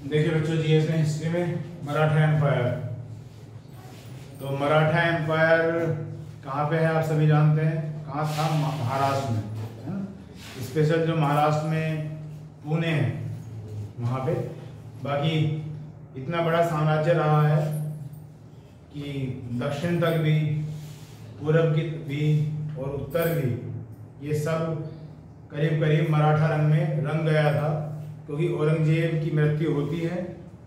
देखिए बच्चों, जीएस में हिस्ट्री में मराठा एम्पायर। तो मराठा एम्पायर कहाँ पे है आप सभी जानते हैं, कहाँ था? महाराष्ट्र में, है ना। स्पेशल जो महाराष्ट्र में पुणे है वहाँ पे। बाकी इतना बड़ा साम्राज्य रहा है कि दक्षिण तक भी, पूरब की भी और उत्तर भी, ये सब करीब करीब मराठा रंग में रंग गया था, क्योंकि औरंगजेब की मृत्यु होती है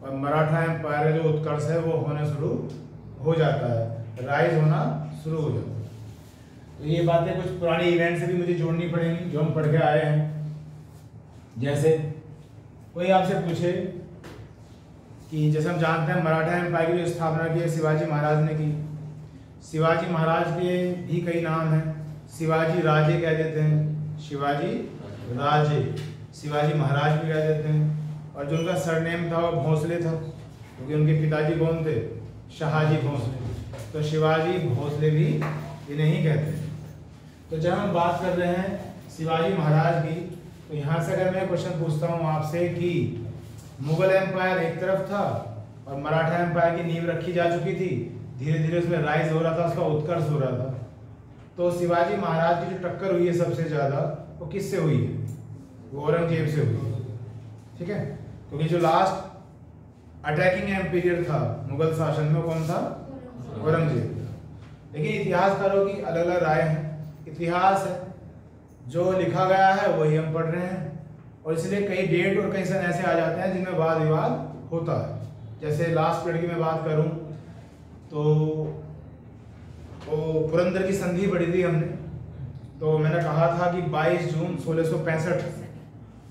और मराठा एम्पायर का जो उत्कर्ष है वो होना शुरू हो जाता है, राइज होना शुरू हो जाता है। तो ये बातें कुछ पुरानी इवेंट से भी मुझे जोड़नी पड़ेंगी जो हम पढ़ के आए हैं। जैसे कोई आपसे पूछे कि जैसे हम जानते हैं मराठा एम्पायर की जो स्थापना की है शिवाजी महाराज ने की। शिवाजी महाराज के भी कई नाम हैं, शिवाजी राजे कह देते हैं, शिवाजी राजे, शिवाजी महाराज भी कह देते हैं। और जो उनका सरनेम था वो भोसले था, क्योंकि उनके पिताजी कौन थे? शाहजी भोसले। तो शिवाजी भोसले भी इन्हें ही कहते हैं। तो जब हम बात कर रहे हैं शिवाजी महाराज की, तो यहाँ से अगर मैं क्वेश्चन पूछता हूँ आपसे कि मुगल एम्पायर एक तरफ था और मराठा एम्पायर की नींव रखी जा चुकी थी, धीरे धीरे उसमें राइज हो रहा था, उसका उत्कर्ष हो रहा था, तो शिवाजी महाराज की जो टक्कर हुई है सबसे ज़्यादा वो किससे हुई है? वो औरंगजेब से हुई है। ठीक है, क्योंकि जो लास्ट अटैकिंग एम्पीरियर था मुगल शासन में कौन था? औरंगजेब। लेकिन इतिहासकारों की अलग अलग राय है। इतिहास है जो लिखा गया है वही हम पढ़ रहे हैं, और इसलिए कई डेट और कई सन ऐसे आ जाते हैं जिनमें वाद विवाद होता है। जैसे लास्ट पीरियड की मैं बात करूं तो वो पुरंदर की संधि पढ़ी थी हमने, तो मैंने कहा था कि 22 जून 1665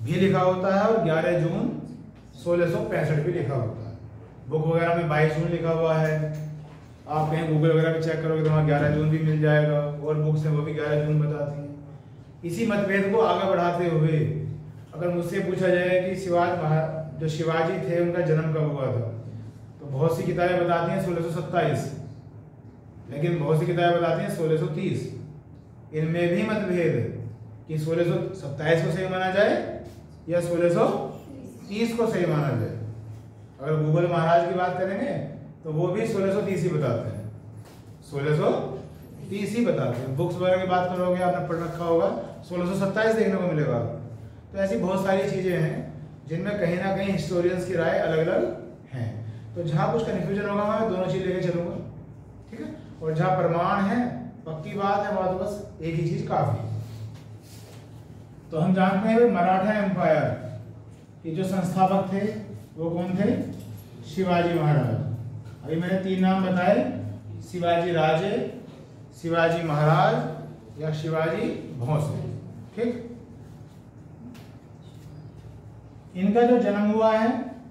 भी लिखा होता है और 11 जून 1665 भी लिखा होता है। बुक वगैरह में 22 जून लिखा हुआ है, आप कहीं गूगल वगैरह पे चेक करोगे तो वहाँ 11 जून भी मिल जाएगा, और बुक्स हैं वो भी 11 जून बताती हैं। इसी मतभेद को आगे बढ़ाते हुए अगर मुझसे पूछा जाए कि जो शिवाजी थे उनका जन्म कब हुआ था, तो बहुत सी किताबें बताती हैं 1627, लेकिन बहुत सी किताबें बताती हैं 1630। इनमें भी मतभेद है कि 1627 को सही माना जाए या 1630 को सही माना जाए। अगर गूगल महाराज की बात करेंगे तो वो भी 1630 ही बताते हैं, 1630 ही बताते हैं। बुक्स वगैरह की बात करोगे आपने पढ़ रखा होगा 1627 देखने को मिलेगा। तो ऐसी बहुत सारी चीज़ें हैं जिनमें कहीं ना कहीं हिस्टोरियंस की राय अलग अलग हैं। तो जहाँ कुछ कन्फ्यूजन होगा मैं दोनों चीज़ लेके चलूँगा, ठीक है। और जहाँ प्रमाण है, पक्की बात है, वहाँ तो बस एक ही चीज़ काफ़ी है। तो हम जानते हैं मराठा एम्पायर के जो संस्थापक थे वो कौन थे? शिवाजी महाराज। अभी मैंने 3 नाम बताए, शिवाजी राजे, शिवाजी महाराज या शिवाजी भोसले। ठीक, इनका जो जन्म हुआ है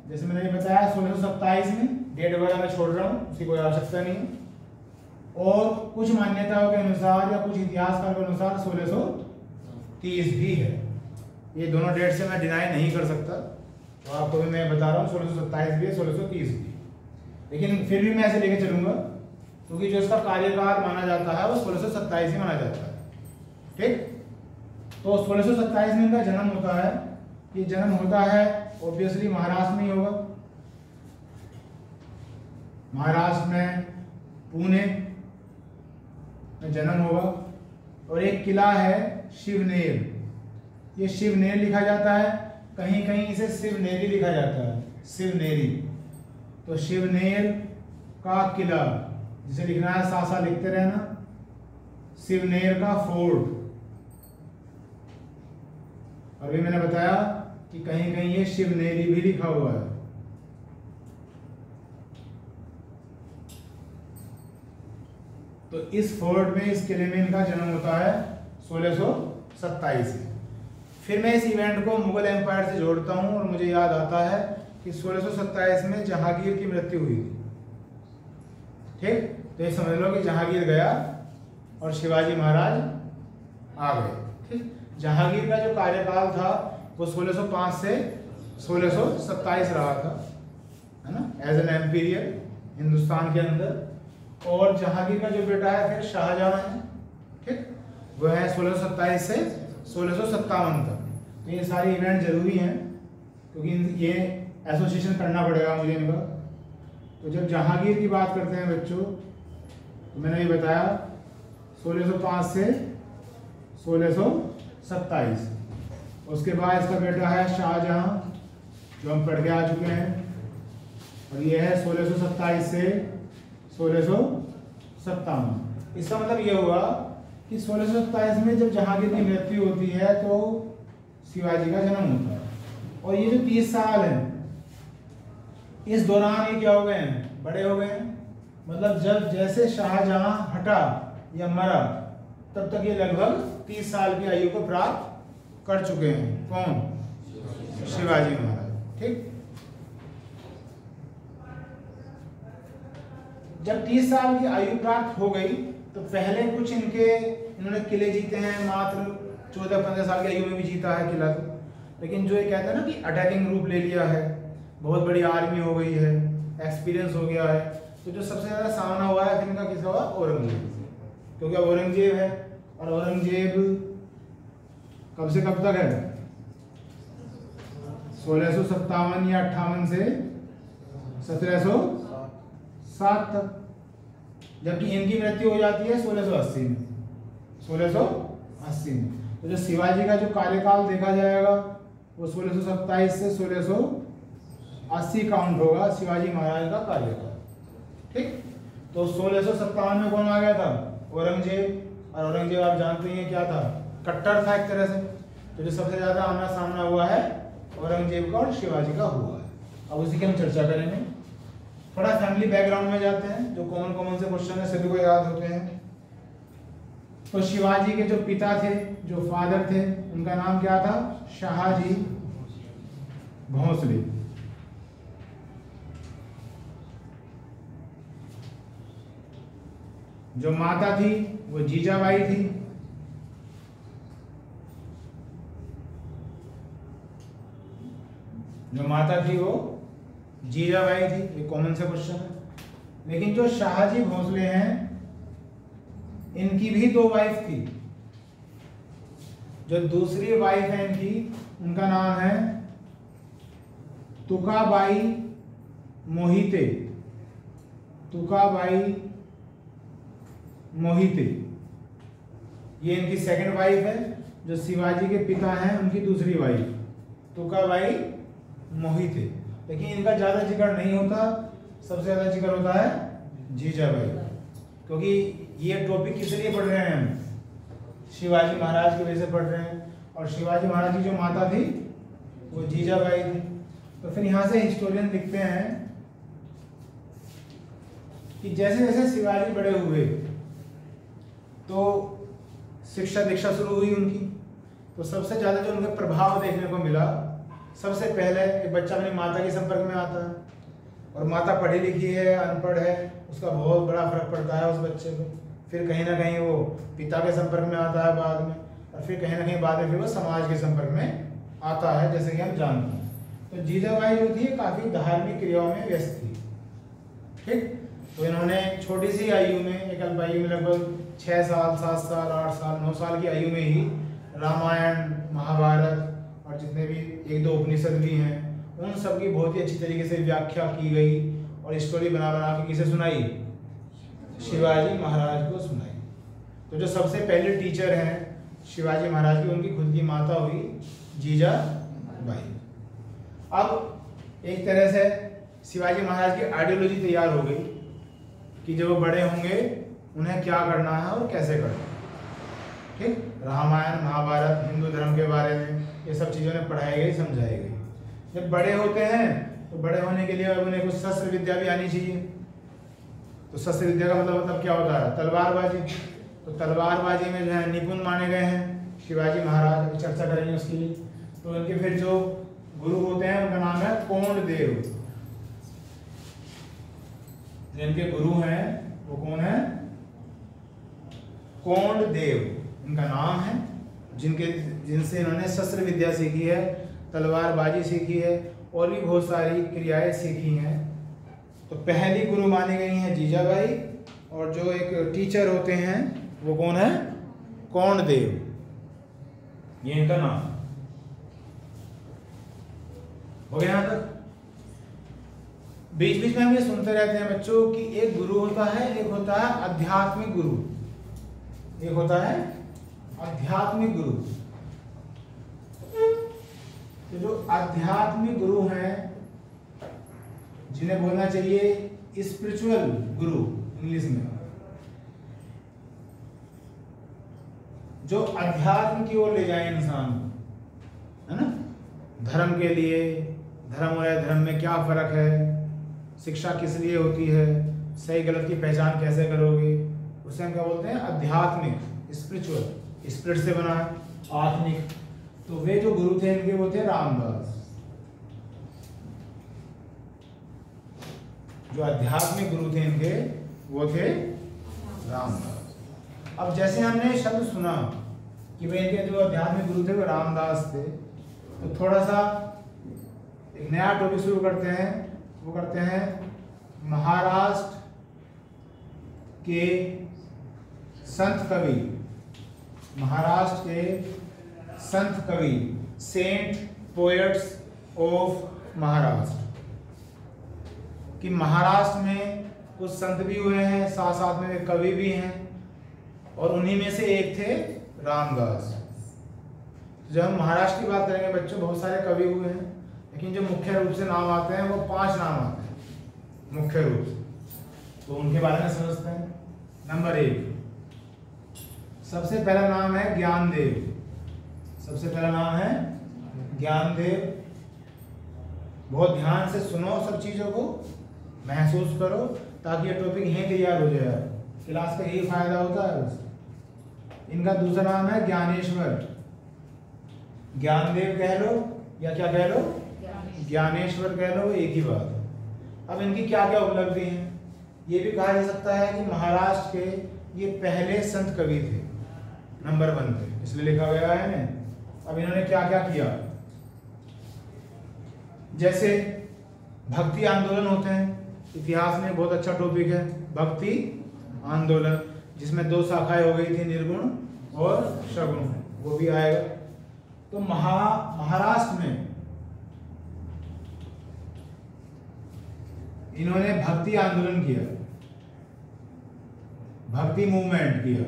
जैसे मैंने ये बताया 1627 में, डेट वगैरह मैं छोड़ रहा हूँ, उसकी कोई आवश्यकता नहीं है। और कुछ मान्यताओं के अनुसार या कुछ इतिहासकारों के अनुसार 1630 भी है। ये दोनों डेट से मैं डिनाई नहीं कर सकता, तो आपको भी मैं बता रहा हूँ 1627 भी है, 1630 भी। लेकिन फिर भी मैं ऐसे लेके चलूंगा क्योंकि जो इसका कार्यकाल माना जाता है वो 1627 ही माना जाता है। ठीक, तो 1627 में इनका जन्म होता है। ये जन्म होता है ऑब्वियसली महाराष्ट्र में ही होगा, महाराष्ट्र में पुणे में जन्म होगा। और एक किला है शिवनेर, ये शिवनेर लिखा जाता है, कहीं कहीं इसे शिवनेरी लिखा जाता है, शिवनेरी। तो शिवनेर का किला, जिसे लिखना है साथ साथ लिखते रहना, शिवनेर का फोर्ट। अभी मैंने बताया कि कहीं कहीं ये शिवनेरी भी लिखा हुआ है। तो इस फोर्ट में, इस किले में इनका जन्म होता है 1627 में। फिर मैं इस इवेंट को मुगल एम्पायर से जोड़ता हूं और मुझे याद आता है कि 1627 में जहांगीर की मृत्यु हुई थी। ठीक, तो ये समझ लो कि जहांगीर गया और शिवाजी महाराज आ गए। ठीक, जहांगीर का जो कार्यकाल था वो 1605 से 1627 रहा था, है ना, एज एन एम्पीरियर हिंदुस्तान के अंदर। और जहांगीर का जो बेटा है फिर शाहजहां है, ठीक, वो है 1627 से 1657 तक। तो ये सारे इवेंट जरूरी हैं क्योंकि ये एसोसिएशन करना पड़ेगा मुझे इनका। तो जब जहांगीर की बात करते हैं बच्चों, तो मैंने ये बताया 1605 से 1627। उसके बाद इसका बेटा है शाहजहां, जो हम पढ़ के आ चुके हैं, और ये है 1627 से 1657। इसका मतलब ये हुआ कि 1627 में जब जहांगीर की मृत्यु होती है तो शिवाजी का जन्म होता है। और ये जो 30 साल हैं, इस दौरान ये क्या हो गए हैं, बड़े हो गए हैं। मतलब जब जैसे शाहजहां हटा या मरा, तब तक ये लगभग 30 साल की आयु को प्राप्त कर चुके हैं। कौन? शिवाजी महाराज। ठीक। जब 30 साल की आयु प्राप्त हो गई तो पहले कुछ इन्होंने किले जीते हैं, मात्र 14-15 साल की आयु में भी जीता है किला तो। लेकिन जो ये कहता है ना कि अटैकिंग रूप ले लिया है, बहुत बड़ी आर्मी हो गई है, एक्सपीरियंस हो गया है, तो जो सबसे ज्यादा सामना हुआ है इनका किसका हुआ? औरंगजेब से। क्योंकि औरंगजेब है, और औरंगजेब कब से कब तक है? 1657 या 58 से 1707 तक। जबकि इनकी मृत्यु हो जाती है 1680 में। 1680 में। तो जो शिवाजी का जो कार्यकाल देखा जाएगा वो 1627 से 1680 काउंट होगा शिवाजी महाराज का कार्यकाल। ठीक। तो 1657 में कौन आ गया था? औरंगजेब। और औरंगजेब आप जानते हैं क्या था? कट्टर था एक तरह से। तो जो सबसे ज्यादा आमना सामना हुआ है औरंगजेब का और शिवाजी का हुआ है। अब उसी की हम चर्चा करेंगे। थोड़ा फैमिली बैकग्राउंड में जाते हैं, जो कॉमन से क्वेश्चन है सभी को याद होते हैं। तो शिवाजी के जो पिता थे, जो फादर थे, उनका नाम क्या था? शाहजी भोसले। जो माता थी वो जीजाबाई थी। जो माता थी वो जीजाबाई थी। ये कॉमन से क्वेश्चन है। लेकिन जो शाहजी भोसले हैं, इनकी भी 2 वाइफ थी। जो दूसरी वाइफ है इनकी, उनका नाम है तुकाबाई मोहिते। तुकाबाई मोहिते, ये इनकी सेकंड वाइफ है। जो शिवाजी के पिता हैं उनकी दूसरी वाइफ तुकाबाई मोहिते। लेकिन इनका ज्यादा जिक्र नहीं होता, सबसे ज्यादा जिक्र होता है जीजाबाई। क्योंकि ये टॉपिक किस लिए पढ़ रहे हैं हम? शिवाजी महाराज की वजह से पढ़ रहे हैं। और शिवाजी महाराज की जो माता थी वो जीजाबाई थी। तो फिर यहाँ से हिस्टोरियन लिखते हैं कि जैसे जैसे शिवाजी बड़े हुए तो शिक्षा दीक्षा शुरू हुई उनकी। तो सबसे ज्यादा जो उनका प्रभाव देखने को मिला, सबसे पहले एक बच्चा अपनी माता के संपर्क में आता है, और माता पढ़ी लिखी है, अनपढ़ है, उसका बहुत बड़ा फर्क पड़ता है उस बच्चे को। फिर कहीं ना कहीं वो पिता के संपर्क में आता है बाद में, और फिर कहीं ना कहीं बाद में फिर वो समाज के संपर्क में आता है, जैसे कि हम जानते हैं। तो जीजाबाई जो थी काफी धार्मिक क्रियाओं में व्यस्त थी। ठीक। तो इन्होंने छोटी सी आयु में, एक अल्प आयु में, लगभग 6 साल, 7 साल, 8 साल, 9 साल की आयु में ही रामायण, महाभारत और जितने भी 1-2 उपनिषद भी हैं, उन सब की बहुत ही अच्छी तरीके से व्याख्या की गई और स्टोरी बना बना के किसे सुनाई? शिवाजी महाराज को सुनाई। तो जो सबसे पहले टीचर हैं शिवाजी महाराज की, उनकी खुद की माता हुई जीजाबाई। अब एक तरह से शिवाजी महाराज की आइडियोलॉजी तैयार हो गई कि जब वो बड़े होंगे उन्हें क्या करना है और कैसे करना है। ठीक। रामायण, महाभारत, हिंदू धर्म के बारे में ये सब चीज़ों ने पढ़ाई गई, समझाई गई। जब बड़े होते हैं तो बड़े होने के लिए अब उन्हें कुछ शस्त्र विद्या भी आनी चाहिए। तो शस्त्र विद्या का मतलब क्या होता है? तलवारबाजी। तो तलवारबाजी में जो है निपुण माने गए हैं शिवाजी महाराज। अभी चर्चा करेंगे उसके लिए। तो उनके फिर जो गुरु होते हैं उनका नाम है कोंडदेव। जिनके गुरु हैं वो कौन है? कोंडदेव इनका नाम है, जिनसे इन्होंने शस्त्र विद्या सीखी है, तलवारबाजी सीखी है और भी बहुत सारी क्रियाएं सीखी हैं। तो पहली गुरु मानी गई हैं जीजाबाई, और जो एक टीचर होते हैं वो कौन है? कोंडदेव, ये इनका नाम हो गया। यहाँ तक बीच बीच में हम ये सुनते रहते हैं बच्चों कि एक गुरु होता है, एक होता है आध्यात्मिक गुरु, एक होता है आध्यात्मिक गुरु। तो जो आध्यात्मिक गुरु हैं जिन्हें बोलना चाहिए स्पिरिचुअल गुरु इंग्लिश में, जो अध्यात्म की ओर ले जाए इंसान को, है ना, धर्म के लिए, धर्म और अधर्म में क्या फर्क है, शिक्षा किस लिए होती है, सही गलत की पहचान कैसे करोगे, उसे हम क्या बोलते हैं आध्यात्मिक, स्पिरिचुअल, स्पिरिट से बना है, आत्मिक। तो वे जो गुरु थे इनके वो थे रामदास। जो आध्यात्मिक गुरु थे इनके वो थे रामदास। अब जैसे हमने शब्द सुना कि वे इनके जो आध्यात्मिक गुरु थे वो रामदास थे, तो थोड़ा सा एक नया टॉपिक शुरू करते हैं। वो करते हैं महाराष्ट्र के संत कवि, महाराष्ट्र के संत कवि, सेंट पोएट्स ऑफ महाराष्ट्र, कि महाराष्ट्र में कुछ संत भी हुए हैं, साथ साथ में वे कवि भी हैं, और उन्हीं में से एक थे रामदास। जब हम महाराष्ट्र की बात करेंगे बच्चों, बहुत सारे कवि हुए हैं, लेकिन जो मुख्य रूप से नाम आते हैं वो 5 नाम आते हैं मुख्य रूप से, तो उनके बारे में समझते हैं। नंबर 1, सबसे पहला नाम है ज्ञानदेव। सबसे पहला नाम है ज्ञानदेव। बहुत ध्यान से सुनो, सब चीजों को महसूस करो, ताकि ये टॉपिक यहीं तैयार हो जाए। क्लास का यही फायदा होता है बस। इनका दूसरा नाम है ज्ञानेश्वर। ज्ञानदेव कह लो या क्या कह लो, ज्ञानेश्वर कह लो, एक ही बात है। अब इनकी क्या क्या उपलब्धि हैं, ये भी कहा जा सकता है कि महाराष्ट्र के ये पहले संत कवि थे, नंबर 1 थे, इसलिए लिखा गया है ना। अब इन्होंने क्या क्या किया, जैसे भक्ति आंदोलन होते हैं, इतिहास में बहुत अच्छा टॉपिक है भक्ति आंदोलन, जिसमें 2 शाखाएं हो गई थी, निर्गुण और सगुण, वो भी आएगा। तो महाराष्ट्र में इन्होंने भक्ति आंदोलन किया, भक्ति मूवमेंट किया।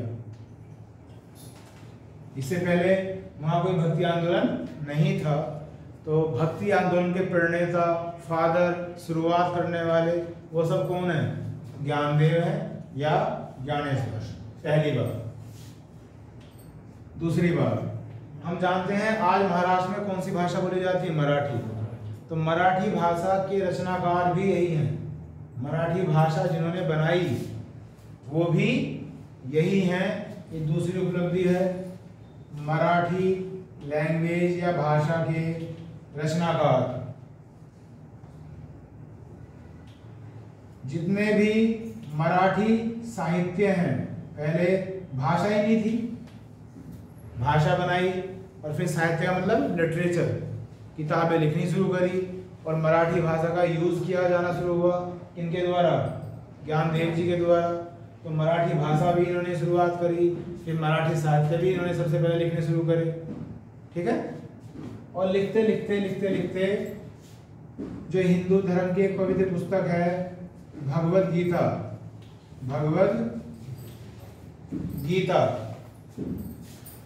इससे पहले वहां कोई भक्ति आंदोलन नहीं था, तो भक्ति आंदोलन के प्रणेता, फादर, शुरुआत करने वाले वो सब कौन है, ज्ञानदेव है या ज्ञानेश्वर, पहली बात। दूसरी बात, हम जानते हैं आज महाराष्ट्र में कौन सी भाषा बोली जाती है, मराठी। तो मराठी भाषा के रचनाकार भी यही हैं, मराठी भाषा जिन्होंने बनाई वो भी यही हैं। ये दूसरी उपलब्धि है, मराठी लैंग्वेज या भाषा के रचनाकार। जितने भी मराठी साहित्य हैं, पहले भाषा ही नहीं थी, भाषा बनाई और फिर साहित्य का मतलब लिटरेचर, किताबें लिखनी शुरू करी और मराठी भाषा का यूज किया जाना शुरू हुआ। इनके द्वारा, ज्ञानदेव जी के द्वारा। तो मराठी भाषा भी इन्होंने शुरुआत करी, फिर मराठी साहित्य भी इन्होंने सबसे पहले लिखने शुरू करे, ठीक है। और लिखते लिखते लिखते लिखते जो हिंदू धर्म की एक पवित्र पुस्तक है भगवद गीता, भगवद गीता,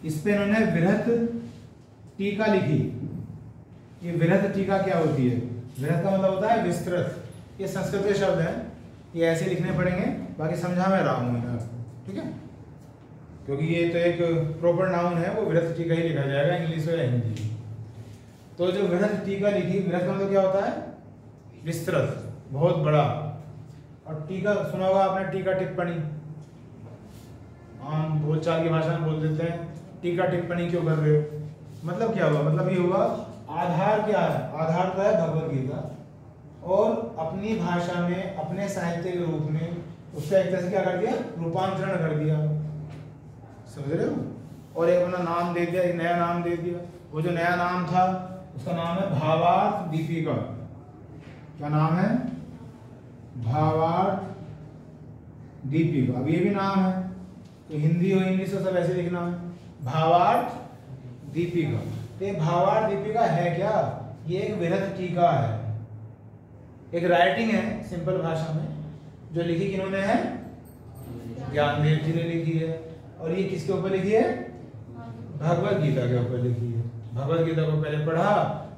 इस पे इन्होंने वृहत टीका लिखी। ये वृहत टीका क्या होती है, वृहत का मतलब होता है विस्तृत। ये संस्कृत के शब्द हैं, ये ऐसे लिखने पड़ेंगे, बाकी समझा मैं रहा हूँ इन्हें, ठीक है, क्योंकि ये तो एक प्रॉपर नाउन है, वो वृहत टीका ही लिखा जाएगा इंग्लिश या हिंदी। तो जो वृहत टीका लिखी, वृहत का मतलब क्या होता है, विस्तृत, बहुत बड़ा। और टीका सुना होगा आपने, टीका टिप्पणी, आम बोलचाल की भाषा में बोल देते हैं टीका टिप्पणी क्यों कर रहे हो, मतलब क्या हुआ, मतलब ये हुआ आधार क्या है, आधार तो है भगवद गीता, और अपनी भाषा में, अपने साहित्य के रूप में उसका एक तरह से क्या कर दिया, रूपांतरण कर दिया, समझ रहे हो। और एक अपना नाम दे दिया, एक नया नाम दे दिया। वो जो नया नाम था उसका नाम है भावार्थ दीपिका। क्या नाम है, भावार्थ दीपिका। अब ये भी नाम है, तो हिंदी हो इंग्लिश हो सब ऐसे लिखना है, भावार्थ दीपिका। तो भावार्थ दीपिका है क्या, ये एक वृहत टीका है, एक राइटिंग है सिंपल भाषा में जो लिखी किन्होंने है, ज्ञानदेव जी ने लिखी है। और ये किसके ऊपर लिखी है, भगवत गीता के ऊपर लिखी है। भगवत गीता को पहले पढ़ा,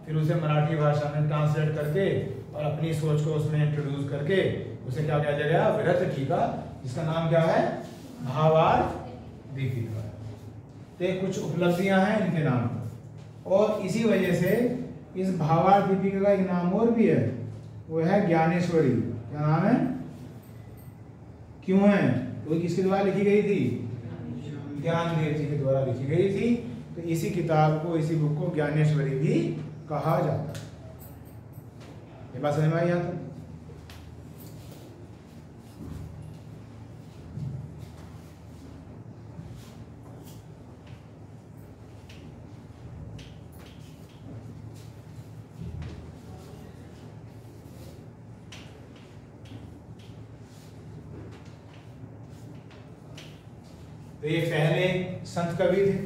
फिर उसे मराठी भाषा में ट्रांसलेट करके और अपनी सोच को उसमें इंट्रोड्यूस करके उसे क्या कहा गया, विरत टीका, जिसका नाम क्या है, भावार्थ दीपिका। तो ये कुछ उपलब्धियां हैं इनके नाम पर। और इसी वजह से इस भावार्थ दीपिका का एक नाम और भी है, वो है ज्ञानेश्वरी। क्या नाम है, क्यों है, वो किसके द्वारा लिखी गई थी, ज्ञानदेव जी के द्वारा लिखी गई थी। तो इसी किताब को, इसी बुक को ज्ञानेश्वरी भी कहा जाता है। ये बात समझ में आई यहाँ तक? तो ये पहले संत कवि थे।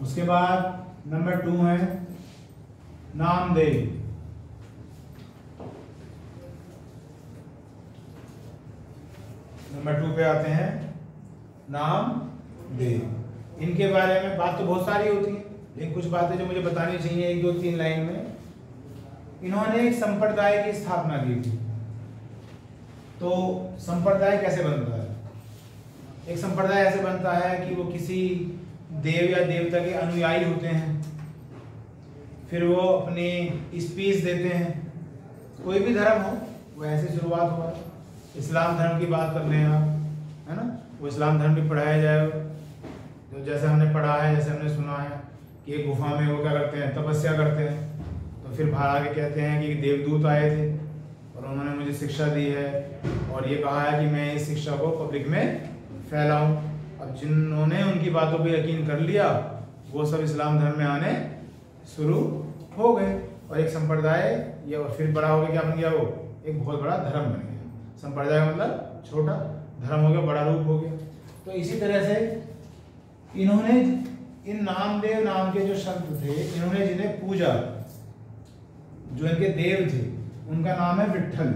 उसके बाद नंबर 2 है नामदेव। नंबर 2 पे आते हैं नामदेव। इनके बारे में बात तो बहुत सारी होती है, लेकिन कुछ बातें जो मुझे बतानी चाहिए 1 2 3 लाइन में। इन्होंने एक संप्रदाय की स्थापना की थी। तो संप्रदाय कैसे बनता है, एक संप्रदाय ऐसे बनता है कि वो किसी देव या देवता के अनुयायी होते हैं, फिर वो अपनी स्पीच देते हैं। कोई भी धर्म हो, वो ऐसे शुरुआत हुआ। इस्लाम धर्म की बात कर रहे हैं आप, है ना, वो इस्लाम धर्म भी पढ़ाया जाए। तो जैसे हमने पढ़ा है, जैसे हमने सुना है कि एक गुफा में वो क्या करते हैं, तपस्या करते हैं। तो फिर बाहर आके कहते हैं कि देवदूत आए थे और उन्होंने मुझे शिक्षा दी है और ये कहा है कि मैं इस शिक्षा को पब्लिक में फैलाऊं। अब जिन्होंने उनकी बातों पे यकीन कर लिया, वो सब इस्लाम धर्म में आने शुरू हो गए और एक संप्रदाय या फिर बड़ा हो गया, क्या बन गया, वो एक बहुत बड़ा धर्म बन गया। संप्रदाय का मतलब छोटा, धर्म हो गया, बड़ा रूप हो गया। तो इसी तरह से इन्होंने इन नामदेव नाम के जो संत थे, इन्होंने जिन्हें पूजा, जो इनके देव थे, उनका नाम है विट्ठल।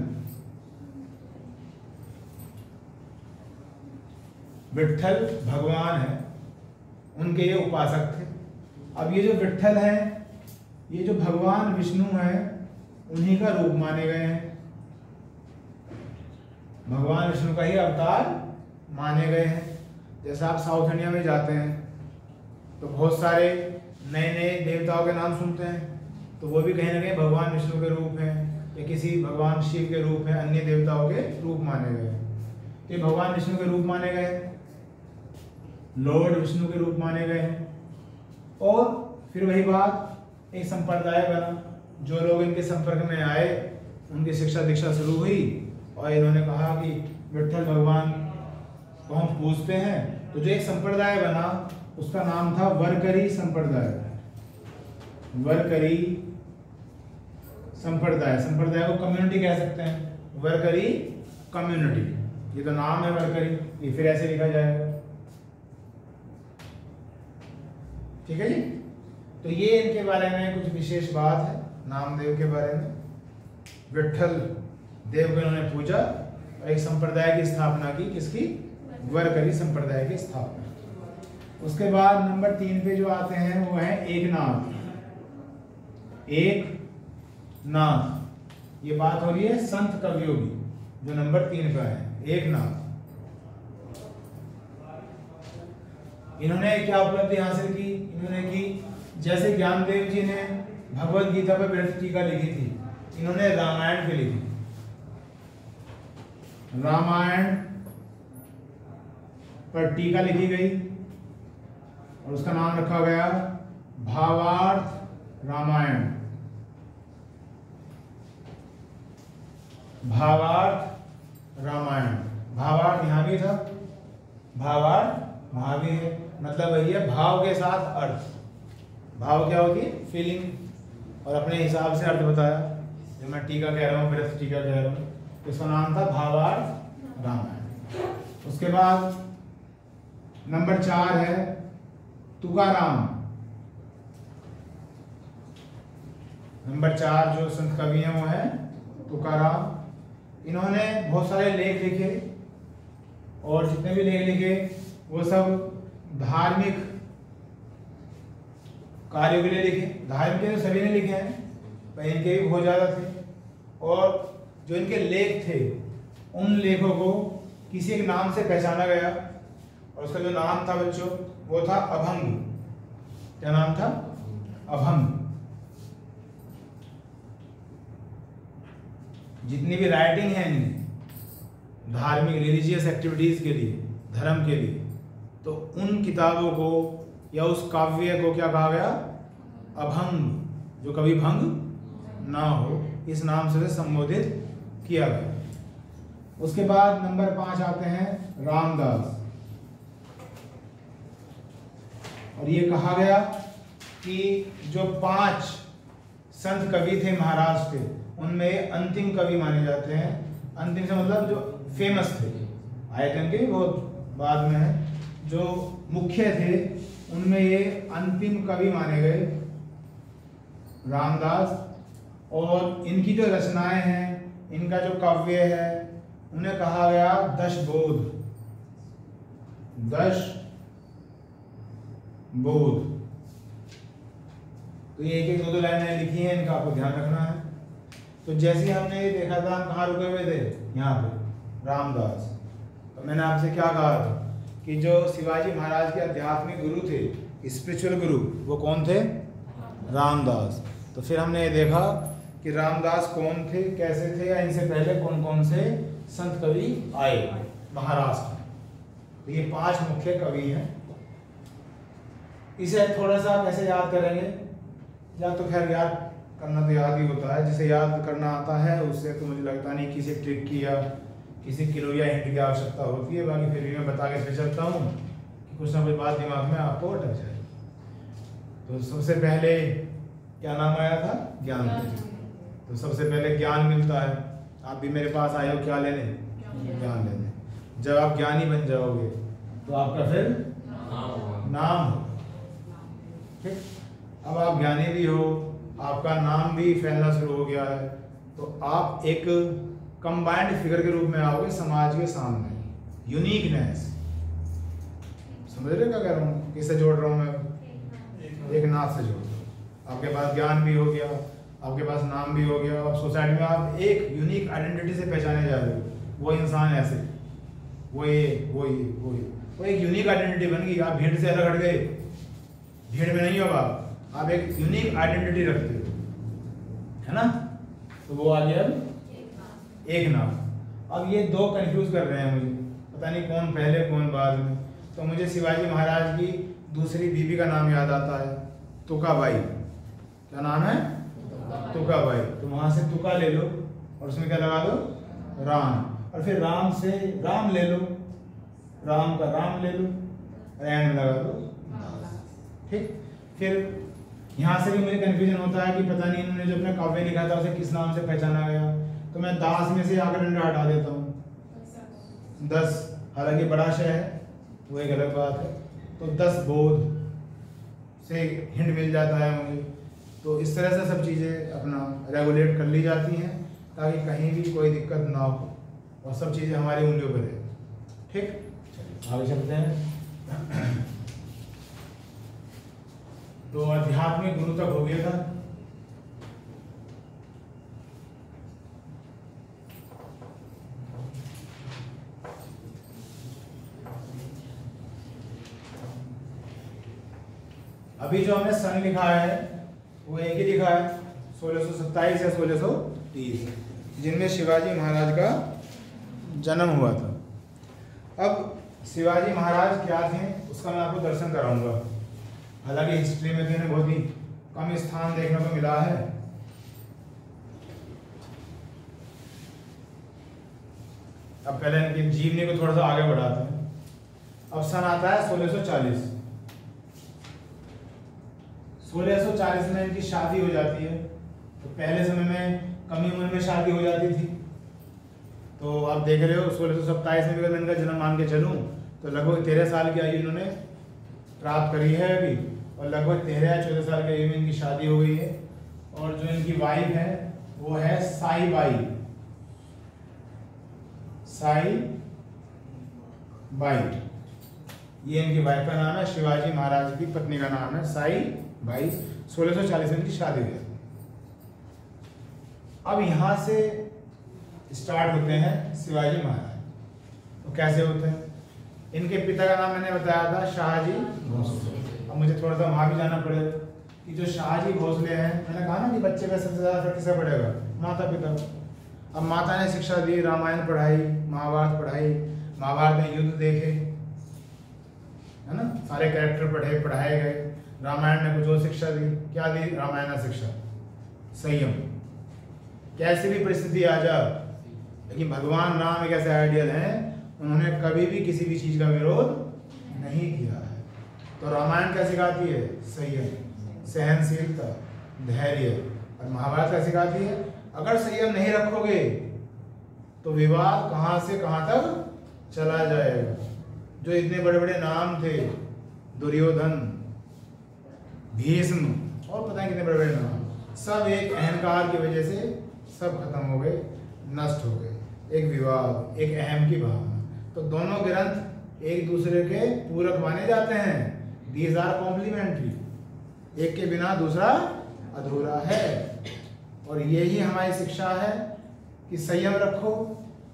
विट्ठल भगवान है, उनके ये उपासक थे। अब ये जो विट्ठल है, ये जो भगवान विष्णु है, उन्हीं का रूप माने गए हैं। भगवान विष्णु का ही अवतार माने गए हैं। जैसे आप साउथ इंडिया में जाते हैं तो बहुत सारे नए नए देवताओं के नाम सुनते हैं, तो वो भी कहीं ना कहीं भगवान विष्णु के रूप हैं या किसी भगवान शिव के रूप हैं, अन्य देवताओं के रूप माने गए हैं। तो ये भगवान विष्णु के रूप माने गए, लॉर्ड विष्णु के रूप माने गए हैं। और फिर वही बात, एक संप्रदाय बना, जो लोग इनके संपर्क में आए, उनकी शिक्षा दीक्षा शुरू हुई और इन्होंने कहा कि विट्ठल भगवान को हम पूजते हैं। तो जो एक संप्रदाय बना, उसका नाम था वरकरी संप्रदाय। वरकरी संप्रदाय, संप्रदाय को कम्युनिटी कह सकते हैं, वरकरी कम्युनिटी। ये तो नाम है वरकरी, ये फिर ऐसे लिखा जाएगा। ठीक है जी। तो ये इनके बारे में कुछ विशेष बात है, नामदेव के बारे में। विट्ठल देव को इन्होंने पूजा और एक संप्रदाय की स्थापना की, किसकी, वरकरी संप्रदाय की स्थापना। उसके बाद नंबर 3 पे जो आते हैं वो है एकनाथ। एकनाथ, ये बात हो रही है संत कवियों की, जो नंबर 3 पे है एकनाथ। इन्होंने क्या उपलब्धि हासिल की, इन्होंने की, जैसे ज्ञानदेव जी ने भगवत गीता पर विरत टीका लिखी थी, इन्होंने रामायण पे लिखी। रामायण पर टीका लिखी गई और उसका नाम रखा गया भावार्थ रामायण। भावार्थ रामायण, भावार्थ यहाँ भी था, भावार्थ वहां भी है, मतलब वही है भाव के साथ अर्थ। भाव क्या होती है, फीलिंग, और अपने हिसाब से अर्थ बताया। जो मैं टीका कह रहा हूँ, विरत टीका कह रहा हूँ, इसका नाम था भावार्थ रामायण। उसके बाद नंबर 4 है तुकाराम। नंबर 4 जो संत कवि हैं वो है तुकाराम। इन्होंने बहुत सारे लेख लिखे और जितने भी लेख लिखे वो सब धार्मिक कार्यों के लिए लिखे। धार्मिक के तो सभी ने लिखे हैं पर इनके भी बहुत ज़्यादा थे, और जो इनके लेख थे उन लेखों को किसी एक नाम से पहचाना गया, और उसका जो नाम था बच्चों वो था अभंग। क्या नाम था? अभंग। जितनी भी राइटिंग है इनकी धार्मिक रिलीजियस एक्टिविटीज के लिए, धर्म के लिए, तो उन किताबों को या उस काव्य को क्या कहा गया? अभंग, जो कभी भंग ना हो, इस नाम से संबोधित किया गया। उसके बाद नंबर 5 आते हैं रामदास, और ये कहा गया कि जो 5 संत कवि थे महाराष्ट्र के, उनमें अंतिम कवि माने जाते हैं। अंतिम से मतलब जो फेमस थे, आयतन के बहुत बाद में है, जो मुख्य थे उनमें ये अंतिम कवि माने गए रामदास। और इनकी जो रचनाएं हैं, इनका जो काव्य है, उन्हें कहा गया दशबोध। दशबोध। तो ये एक 2 लाइनें लिखी हैं, इनका आपको ध्यान रखना है। तो जैसे ही हमने ये देखा था, हम कहाँ रुके हुए थे? यहाँ पे रामदास। तो मैंने आपसे क्या कहा था कि जो शिवाजी महाराज के आध्यात्मिक गुरु थे, स्पिरिचुअल गुरु, वो कौन थे? रामदास। तो फिर हमने ये देखा कि रामदास कौन थे, कैसे थे, या इनसे पहले कौन कौन से संत कवि आए महाराष्ट्र में। तो ये 5 मुख्य कवि हैं। इसे थोड़ा सा कैसे याद करेंगे? या तो खैर याद करना तो याद ही होता है, जिसे याद करना आता है उससे तो मुझे लगता नहीं किसी ट्रिक की या किसी किलो या हिंट की आवश्यकता होती है। बाकी फिर भी मैं बता के फिर चलता हूँ कि कुछ ना कुछ बात दिमाग में आपको अटक जाए। तो सबसे पहले क्या नाम आया था? ज्ञान। तो सबसे पहले ज्ञान मिलता है। आप भी मेरे पास आए हो क्या लेने? ज्ञान लेने। जब आप ज्ञानी बन जाओगे तो आपका फिर नाम हो। ठीक, अब आप ज्ञानी भी हो, आपका नाम भी फैलना शुरू हो गया है, तो आप एक कंबाइंड फिगर के रूप में आओगे समाज के सामने। यूनिकनेस, समझ रहे क्या कह रहा हूँ? किससे जोड़ रहा हूँ मैं? एक नाथ से जोड़ रहा हूँ। आपके पास ज्ञान भी हो गया, आपके पास नाम भी हो गया, अब सोसाइटी में आप एक यूनिक आइडेंटिटी से पहचाने जा रहे हो। वो इंसान ऐसे, वो एक यूनिक आइडेंटिटी बन गई। आप भीड़ से अलग हट गए, भीड़ में नहीं होगा, आप एक यूनिक आइडेंटिटी रखते हो, है ना? तो वो आ गया एक नाम। अब ये 2 कंफ्यूज कर रहे हैं मुझे, पता नहीं कौन पहले कौन बाद में। तो मुझे शिवाजी महाराज की दूसरी बीवी का नाम याद आता है, तुकाबाई। क्या नाम है? तुकाबाई। तो वहां से तुका ले लो और उसमें क्या लगा दो? राम। और फिर राम से राम ले लो, राम का राम ले लो, एंड में लगा दो दास। ठीक, फिर यहाँ से भी मुझे कंफ्यूजन होता है कि पता नहीं इन्होंने जो अपना काव्य लिखा था उसे किस नाम से पहचाना गया। तो मैं दास में से आकर डंडा हटा देता हूँ। 10, हालांकि बड़ा शय है, वो एक अलग बात है। तो 10 बोध से हिंट मिल जाता है मुझे। तो इस तरह से सब चीज़ें अपना रेगुलेट कर ली जाती हैं ताकि कहीं भी कोई दिक्कत ना हो और सब चीज़ें हमारी उंगलियों पर रहे। ठीक, आगे चलते हैं। तो आध्यात्मिक गुरु तक हो गया था। अभी जो हमने सन लिखा है वो एक ही लिखा है, 1627 या 1630, जिनमें शिवाजी महाराज का जन्म हुआ था। अब शिवाजी महाराज क्या थे उसका मैं आपको दर्शन कराऊंगा। हालांकि हिस्ट्री में तो इन्हें बहुत ही कम स्थान देखने को मिला है। अब पहले इनकी जीवनी को थोड़ा सा आगे बढ़ाते हैं। अब सन आता है 1640। 1640 में इनकी शादी हो जाती है। तो पहले समय में कम उम्र में शादी हो जाती थी। तो आप देख रहे हो 1627 में भी अगर मैं इनका जन्म मान के चलूँ तो लगभग 13 साल की आयु इन्होंने प्राप्त करी है अभी, और लगभग 13 या 14 साल की आयु में इनकी शादी हो गई है। और जो इनकी वाइफ है वो है साई बाई। साई बाई, ये इनकी वाइफ का नाम है। शिवाजी महाराज की पत्नी का नाम है साई बाई। 1640 में इनकी शादी हुई। अब यहां से स्टार्ट होते हैं शिवाजी महाराज। तो कैसे होते हैं? इनके पिता का नाम मैंने बताया था शाहजी भोसले। अब मुझे थोड़ा सा वहां भी जाना पड़ेगा कि जो शाहजी भोसले हैं, मैंने कहा ना कि बच्चे का सबसे ज्यादा फर्क किसका पड़ेगा? माता पिता। अब माता ने शिक्षा दी, रामायण पढ़ाई, महाभारत पढ़ाई, महाभारत में युद्ध देखे, है ना, सारे कैरेक्टर पढ़ाए गए। रामायण ने कुछ और शिक्षा दी। क्या दी रामायण ने शिक्षा? संयम। कैसी भी परिस्थिति आ जाए, लेकिन भगवान राम एक ऐसे आइडियल हैं, उन्होंने कभी भी किसी भी चीज का विरोध नहीं किया है। तो रामायण क्या सिखाती है? संयम, सहनशीलता, धैर्य। और महाभारत क्या सिखाती है? अगर संयम नहीं रखोगे तो विवाद कहां से कहां तक चला जाएगा। जो इतने बड़े बड़े नाम थे, दुर्योधन, भीष्म और पता नहीं कितने बड़े बड़े नाम, सब एक अहंकार की वजह से सब खत्म हो गए, नष्ट हो गए। एक विवाद, एक अहम की भावना। तो दोनों ग्रंथ एक दूसरे के पूरक माने जाते हैं। These are complementary. एक के बिना दूसरा अधूरा है। और यही हमारी शिक्षा है कि संयम रखो,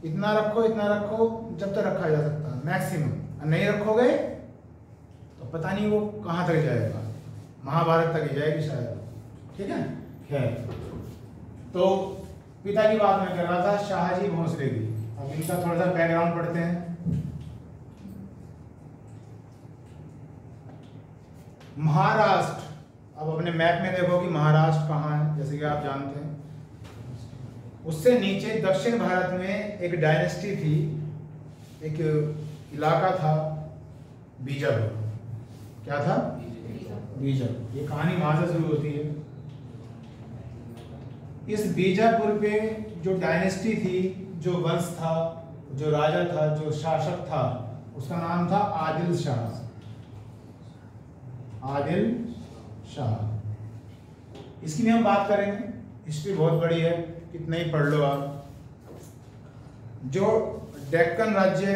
इतना रखो, इतना रखो जब तक रखा जा सकता है, मैक्सिमम। नहीं रखोगे तो पता नहीं वो कहाँ तक जाएगा, महाभारत तक ही जाएगी शायद। ठीक है, खैर। तो पिता की बात मैं कर रहा था, शाहजी भोसले की। अब इनका थोड़ा सा बैकग्राउंड पढ़ते हैं। महाराष्ट्र, अब अपने मैप में देखो कि महाराष्ट्र कहाँ है, जैसे कि आप जानते हैं। उससे नीचे दक्षिण भारत में एक डायनेस्टी थी, एक इलाका था बीजापुर। क्या था? बीजापुर। ये कहानी वहां से शुरू होती है। इस बीजापुर पे जो डायनेस्टी थी, जो वंश था, जो राजा था, जो शासक था, उसका नाम था आदिल शाह। आदिल शाह। इसकी भी हम बात करेंगे। हिस्ट्री बहुत बड़ी है, कितना ही पढ़ लो आप। जो डेक्कन राज्य,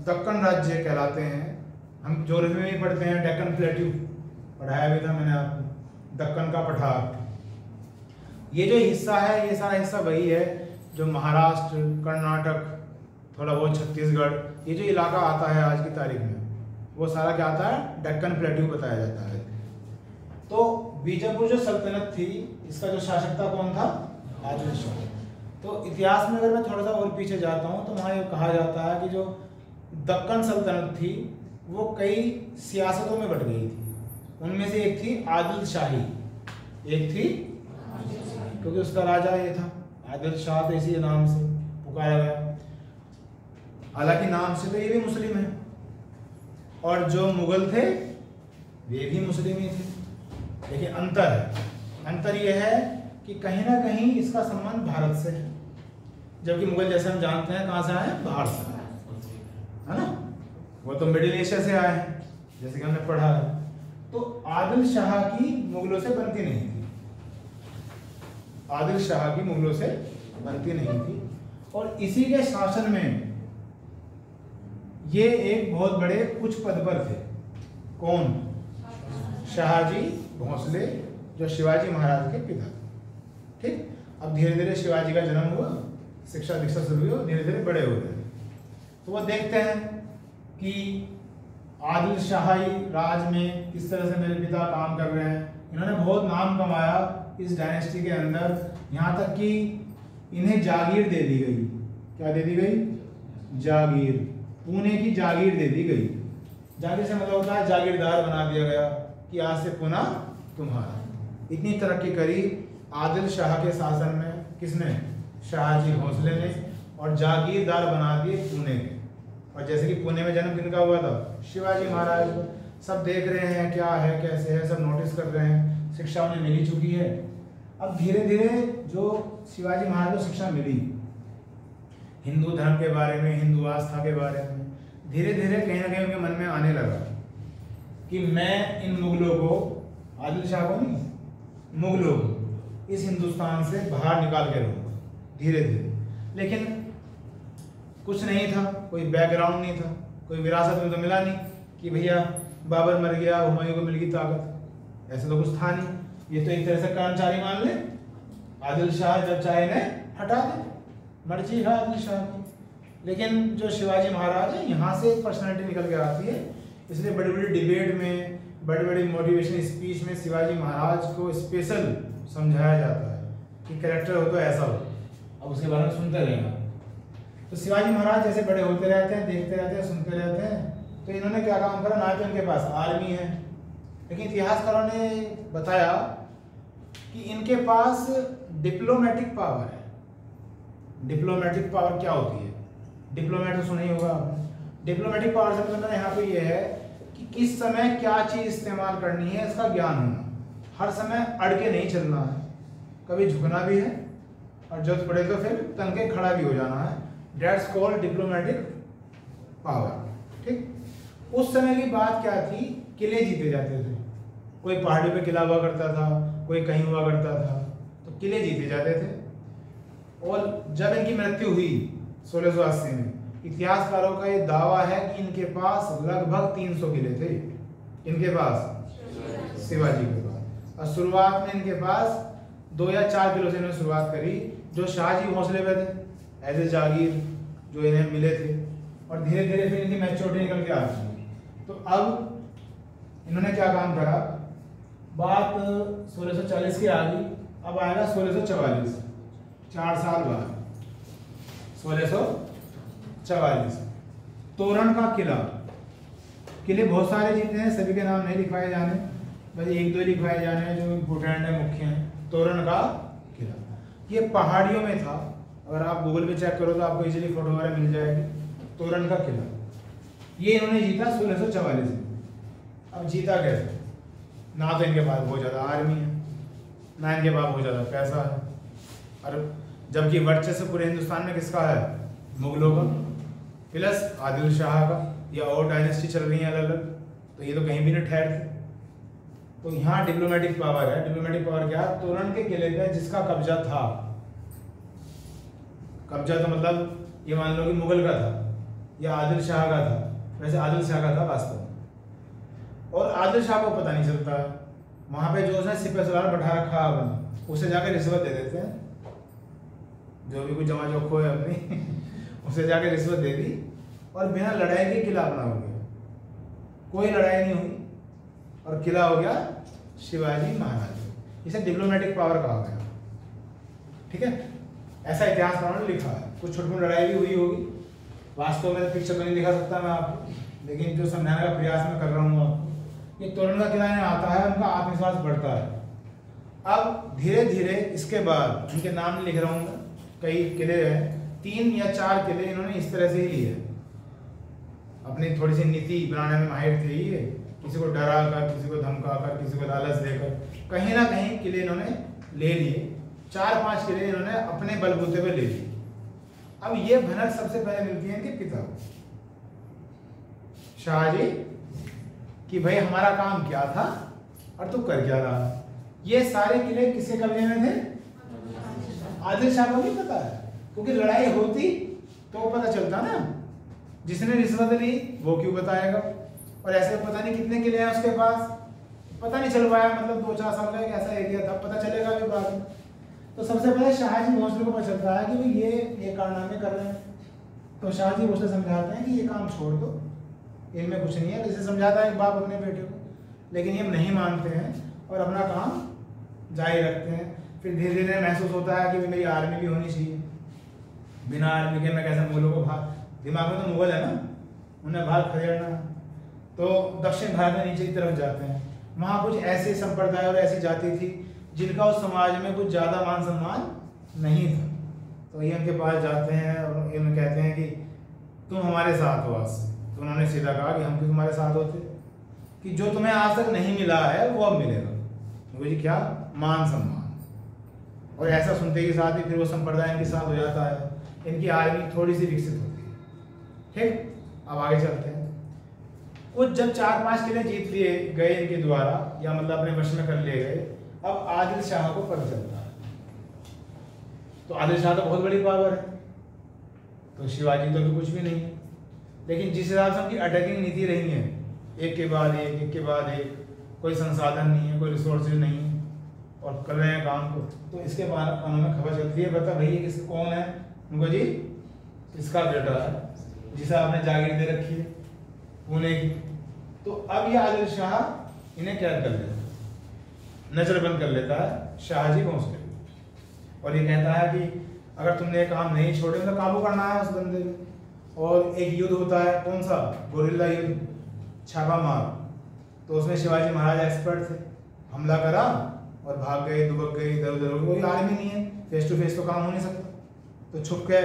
दक्कन राज्य कहलाते हैं, हम ज्योग्राफी में भी पढ़ते हैं। डेक्कन प्लेट्यू पढ़ाया भी था मैंने आपको, दक्कन का पठार। ये जो हिस्सा है, ये सारा हिस्सा वही है जो महाराष्ट्र, कर्नाटक, थोड़ा बहुत छत्तीसगढ़, ये जो इलाका आता है आज की तारीख में, वो सारा क्या आता है? डेक्कन प्लेट्यू बताया जाता है। तो बीजापुर जो सल्तनत थी, इसका जो शासक था कौन था? आदिल शाह। तो इतिहास में अगर मैं थोड़ा सा और पीछे जाता हूँ तो वहाँ ये कहा जाता है कि जो दक्कन सल्तनत थी वो कई सियासतों में बट गई थी। उनमें से एक थी आदिल शाही, एक थी, क्योंकि उसका राजा ये था आदिल शाह, तो इसी नाम से पुकारा गया। हालांकि नाम से तो ये भी मुस्लिम है, और जो मुगल थे वे भी मुस्लिम ही थे। लेकिन अंतर है, अंतर यह है कि कहीं ना कहीं इसका संबंध भारत से है, जबकि मुगल जैसे हम जानते हैं कहाँ से आए हैं? बाहर से आए, है ना। वो तो मिडिल एशिया से आए हैं, जैसे कि हमने पढ़ा है। तो आदिल शाह की मुगलों से बनती नहीं थी, आदिल शाह की मुगलों से बनती नहीं थी। और इसी के शासन में ये एक बहुत बड़े उच्च पद पर थे। कौन? शाहजी भोसले, जो शिवाजी महाराज के पिता। ठीक। अब धीरे धीरे शिवाजी का जन्म हुआ, शिक्षा दीक्षा शुरू हुई, धीरे धीरे बड़े हो गए। तो वो देखते हैं कि आदिल शाही राज में किस तरह से मेरे पिता काम कर रहे हैं। इन्होंने बहुत नाम कमाया इस डायनेस्टी के अंदर, यहाँ तक कि इन्हें जागीर दे दी गई। क्या दे दी गई? जागीर। पुणे की जागीर दे दी गई। जागीर से मतलब होता है जागीरदार बना दिया गया कि आज से पुणे तुम्हारा। इतनी तरक्की करी आदिल शाह के शासन में। किसने? शाहजी भोसले ने। और जागीरदार बना दिए पुणे के। और जैसे कि पुणे में जन्म किनका हुआ था? शिवाजी महाराज। सब देख रहे हैं क्या है कैसे है, सब नोटिस कर रहे हैं, शिक्षा उन्हें मिली चुकी है। अब धीरे धीरे जो शिवाजी महाराज को शिक्षा मिली हिंदू धर्म के बारे में, हिंदू आस्था के बारे में, धीरे धीरे कहीं ना कहीं उनके मन में आने लगा कि मैं इन मुगलों को, आदिल शाह को नहीं, मुगलों को इस हिंदुस्तान से बाहर निकाल के रहूँगा धीरे धीरे। लेकिन कुछ नहीं था, कोई बैकग्राउंड नहीं था, कोई विरासत में तो मिला नहीं कि भैया बाबर मर गया हुमायूं को मिल गई ताकत, ऐसा तो कुछ था नहीं। ये तो एक तरह से कर्मचारी मान ले, आदिल शाह जब चाहे ने हटा दे, मर्जी है आदिल शाह की। लेकिन जो शिवाजी महाराज है यहाँ से एक पर्सनैलिटी निकल के आती है, इसलिए बड़ी बड़ी डिबेट में, बड़ी बड़ी मोटिवेशन स्पीच में शिवाजी महाराज को स्पेशल समझाया जाता है कि कैरेक्टर हो तो ऐसा हो। अब उसके बारे में सुनते रहेंगे। तो शिवाजी महाराज जैसे बड़े होते रहते हैं, देखते रहते हैं, सुनते रहते हैं, तो इन्होंने क्या काम करा, ना तो इनके पास आर्मी है, लेकिन इतिहासकारों ने बताया कि इनके पास डिप्लोमेटिक पावर है। डिप्लोमेटिक पावर क्या होती है? डिप्लोमेट तो सुना ही होगा आपने। डिप्लोमेटिक पावर से मतलब यहाँ पे ये है कि किस समय क्या चीज़ इस्तेमाल करनी है, इसका ज्ञान होना। हर समय अड़ के नहीं चलना है, कभी झुकना भी है, और जब पड़े तो फिर तन के खड़ा भी हो जाना है। That's called diplomatic power. ठीक, उस समय की बात क्या थी, किले जीते जाते थे। कोई पहाड़ी पे किला हुआ करता था, कोई कहीं हुआ करता था, तो किले जीते जाते थे। और जब इनकी मृत्यु हुई 1680 में, इतिहासकारों का ये दावा है कि इनके पास लगभग 300 किले थे। इनके पास, शिवाजी के पास। और शुरुआत में इनके पास 2 या 4 किलो से इन्होंने शुरुआत करी, जो शाहजी हौसले पे थे, एज ए जागीर जो इन्हें मिले थे। और धीरे धीरे फिर इनकी मैच्योरिटी निकल के आती है। तो अब इन्होंने क्या काम करा, बात 1640 की आ गई, अब आएगा 1644, 4 साल बाद 1644। तोरण का किला, किले बहुत सारे जीते हैं, सभी के नाम नहीं लिखवाए जाने, बस 1-2 लिखवाए जाने हैं जो इम्पोर्टेंट है, मुख्य हैं। तोरण का किला ये पहाड़ियों में था, अगर आप गूगल पे चेक करो तो आपको इजीली फोटो वगैरह मिल जाएगी। तोरण का किला ये इन्होंने जीता 1644 में। अब जीता कैसे? ना तो इनके पास बहुत ज़्यादा आर्मी है, ना इनके पास बहुत ज़्यादा पैसा है, और जबकि वर्चस्व पूरे हिंदुस्तान में किसका है? मुगलों का, प्लस आदिल शाह का, या और डायनेस्टी चल रही है अलग अलग, तो ये तो कहीं भी नहीं ठहरते। तो यहाँ डिप्लोमेटिक पावर है। डिप्लोमेटिक पावर क्या? तोरण के किले पे जिसका कब्जा था, कब्जा तो मतलब ये मान लो कि मुगल का था या आदिल शाह का था, वैसे आदिल शाह का था वास्तव में। और आदिल शाह को पता नहीं चलता, वहाँ पे जो उसने सिपह सलार बैठा रखा है उसे जाकर रिश्वत दे देते हैं, जो भी कुछ जमा जोखो है अपनी उसे जाकर रिश्वत दे दी, और बिना लड़ाई के किला अपना हो गया। कोई लड़ाई नहीं हुई और किला हो गया शिवाजी महाराज। इसे डिप्लोमेटिक पावर कहा गया। ठीक है, ऐसा इतिहासकारों ने लिखा है। कुछ छोटी मोटी लड़ाई भी हुई होगी, वास्तव में पिक्चर में नहीं दिखा सकता मैं आपको, लेकिन जो समझाने का प्रयास मैं कर रहा हूँ आपको, ये तोरण का किला आता है, उनका आत्मविश्वास बढ़ता है। अब धीरे धीरे इसके बाद, इनके नाम नहीं लिख रहा हूँ, कई किले हैं, 3 या 4 किले इन्होंने इस तरह से ही लिए। अपनी थोड़ी सी नीति बनाने में माहिर थे ये, किसी को डरा कर, किसी को धमका कर, किसी को लालच देकर, कहीं ना कहीं किले इन्होंने ले लिए। 4-5 किले इन्होंने अपने बलबूते पे ले लिए। अब ये भनक सबसे पहले मिलती है इनके पिता शाहजी कि भाई हमारा काम क्या था और तू कर क्या रहा। ये सारे किले किसके कब्जे में थे? आदिल शाह को भी पता है, क्योंकि लड़ाई होती तो पता चलता ना, जिसने रिश्वत ली वो क्यों बताएगा। और ऐसे पता नहीं कितने किले हैं उसके पास, पता नहीं चल पाया, मतलब 2-4 साल का एक ऐसा एरिया था, पता चलेगा भी बाद में। तो सबसे पहले शाहजी भोसले को पता चलता है कि भाई ये कारनामे कर रहे हैं। तो शाहजी भोसले समझाते हैं कि ये काम छोड़ दो, इनमें कुछ नहीं है। जैसे समझाता है एक बाप अपने बेटे को, लेकिन ये नहीं मानते हैं और अपना काम जारी रखते हैं। फिर धीरे धीरे महसूस होता है कि मेरी आर्मी भी होनी चाहिए, बिना आर्मी के मैं कैसे मुगलों को भाग, दिमाग में तो मुगल है ना, उन्हें भाग खदेड़ना। तो दक्षिण भारत में नीचे की तरफ जाते हैं, वहाँ कुछ ऐसे संप्रदाय और ऐसी जाति थी जिनका उस समाज में कुछ ज़्यादा मान सम्मान नहीं था। तो ये उनके पास जाते हैं और इन्हें कहते हैं कि तुम हमारे साथ हो आज से। तो उन्होंने सीधा कहा कि हम क्यों तुम्हारे साथ होते, कि जो तुम्हें आज तक नहीं मिला है वो अब मिलेगा। मुझे क्या? मान सम्मान। और ऐसा सुनते के साथ ही फिर वो संप्रदाय इनके साथ हो जाता है, इनकी आर्मी थोड़ी सी विकसित होती है। ठीक, अब आगे चलते हैं। कुछ जब 4-5 किले जीत लिए गए इनके द्वारा, या मतलब अपने वश में कर लिए गए, अब आदिल शाह को पता चलता है। तो आदिल शाह तो बहुत बड़ी पावर है, तो शिवाजी तो अभी कुछ भी नहीं है। लेकिन जिस हिसाब से उनकी अटैकिंग नीति रही है, एक के बाद एक के बाद एक, कोई संसाधन नहीं है, कोई रिसोर्सेज नहीं है और कर रहे हैं काम को, तो इसके बाद उन्होंने खबर चलती है, बता भैया किस कौन है, उनको जी इसका बेटा है जिसे आपने जागीर दे रखी है पुणे की। तो अब ये आदिल शाह इन्हें कैद कर लेता है, नजर बंद कर लेता है शाहजी भोंसले और ये कहता है कि अगर तुमने ये काम नहीं छोड़े तो काबू करना है उस बंदे को। और एक युद्ध होता है, कौन सा, गोरिल्ला युद्ध, छापा मार। तो उसमें शिवाजी महाराज एक्सपर्ट थे, हमला करा और भाग गए, दुबक गए, इधर उधर, कोई आर्मी नहीं है, फेस टू फेस तो काम हो नहीं सकता, तो छुप के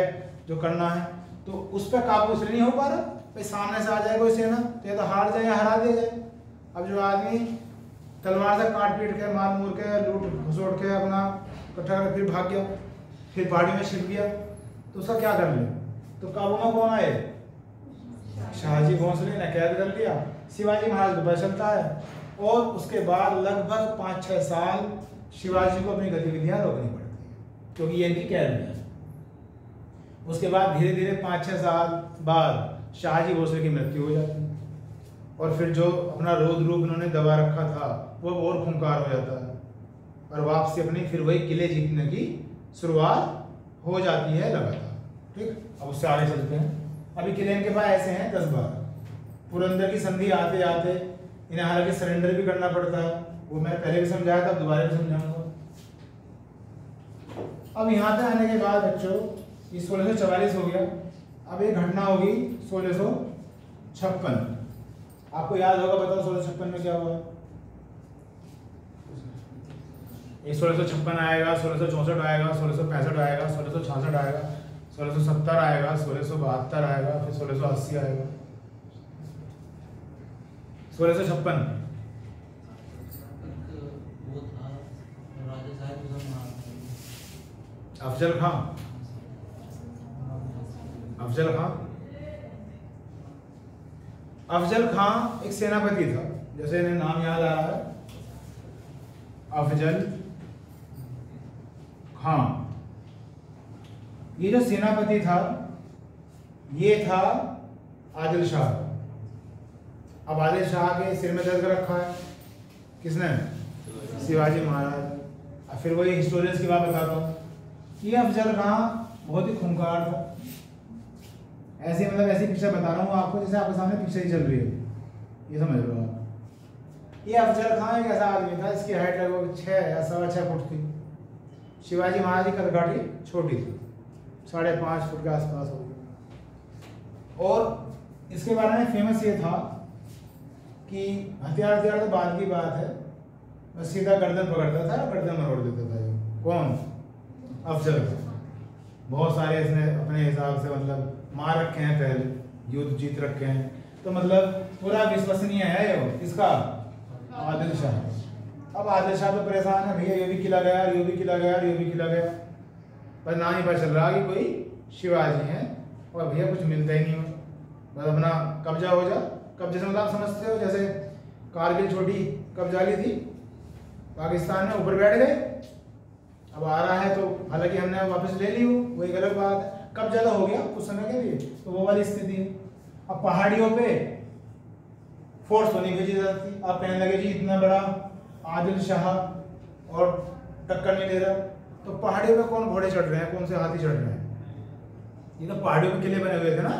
जो करना है। तो उस पर काबू इसलिए नहीं हो पा रहा भाई सामने से आ जाए कोई सेना तो या तो हार जाए या हरा दिया जाए। अब जो आदमी तलवार से काट पीट के मार मूर के लूट घुसोड़ के अपना इकट्ठा कर फिर भाग गया, फिर पहाड़ी में छिप गया, तो उसका क्या कर ले। तो काबू में कौन आए, शाहजी भोंसले ने कैद कर लिया। शिवाजी महाराज को पता चलता है और उसके बाद लगभग 5-6 साल शिवाजी को अपनी गतिविधियां रोकनी पड़ती है क्योंकि ये इनकी कैद में है। उसके बाद धीरे धीरे 5-6 साल बाद शाहजी भोंसले की मृत्यु हो जाती है और फिर जो अपना रौद्र रूप उन्होंने दबा रखा था वो और खूंखार हो जाता है और वापसी अपनी फिर वही किले जीतने की शुरुआत हो जाती है लगातार। ठीक, अब उससे आगे चलते हैं। अभी किले इनके पास ऐसे हैं 10-12। पुरंदर की संधि आते आते इन्हें हालांकि सरेंडर भी करना पड़ता है, वो मैंने पहले भी समझाया था, दोबारा भी समझाऊंगा। अब यहाँ पे आने के बाद बच्चों ये 1644 हो गया। अब एक घटना होगी 1656, आपको याद होगा, बताओ 1656 में क्या हुआ। 1656 आएगा, 1664 आएगा, 1665 आएगा, 1666 आएगा, 1670 आएगा, 1672 आएगा, फिर 1680 आएगा। 1656 अफजल खां, अफजल खां, अफजल खां एक सेनापति था, जैसे इन्हें नाम याद आ रहा है, अफजल खां। ये जो सेनापति था ये था आदिल शाह। अब आदिल शाह के सिर में दर्द रखा है किसने, शिवाजी महाराज। अब फिर वही हिस्टोरियंस की बात बताता हूँ। ये अफजल खां बहुत ही खूंखार था, ऐसी मतलब ऐसी पिक्चर बता रहा हूँ आपको जैसे आपके सामने पिक्चर ही चल रही है, ये समझ लो आप। ये अफजल खां एक ऐसा आदमी था, इसकी हाइट लगभग 6 या 6.25 फुट थी। शिवाजी महाराज की कदकाठी छोटी थी, 5.5 फुट के आसपास होगी। और इसके बारे में फेमस ये था कि हथियार तो बाद की बात है, बस सीधा गर्दन पकड़ता था, गर्दन मरोड़ देता था। ये कौन, अफजल खां। बहुत सारे इसने अपने हिसाब से मतलब मार रखे हैं, पहले युद्ध जीत रखे हैं, तो मतलब पूरा विश्वसनीय है ये इसका आदिल शाह। अब आदिल शाह तो परेशान है, भैया ये भी किला गया, ये भी किला गया, ये भी किला गया, पर ना ही पता चल रहा कि कोई शिवाजी है और भैया कुछ मिलता ही नहीं हो, बस अपना कब्जा हो जा। कब्जे से मतलब आप समझते हो जैसे कारगिल छोटी कब्जा ली थी, पाकिस्तान में ऊपर बैठ गए, अब आ रहा है तो हालांकि हमने वापस ले ली वो एक अलग बात है, कब्जा तो हो गया कुछ समय के लिए, तो वो वाली स्थिति है। अब पहाड़ियों पे फोर्स तो नहीं भेजी जाती, आप कहने लगे जी इतना बड़ा आदिल शाह और टक्कर नहीं दे रहा, तो पहाड़ियों पे कौन घोड़े चढ़ रहे हैं, कौन से हाथी चढ़ रहे हैं, ये तो पहाड़ियों पे किले बने हुए थे ना,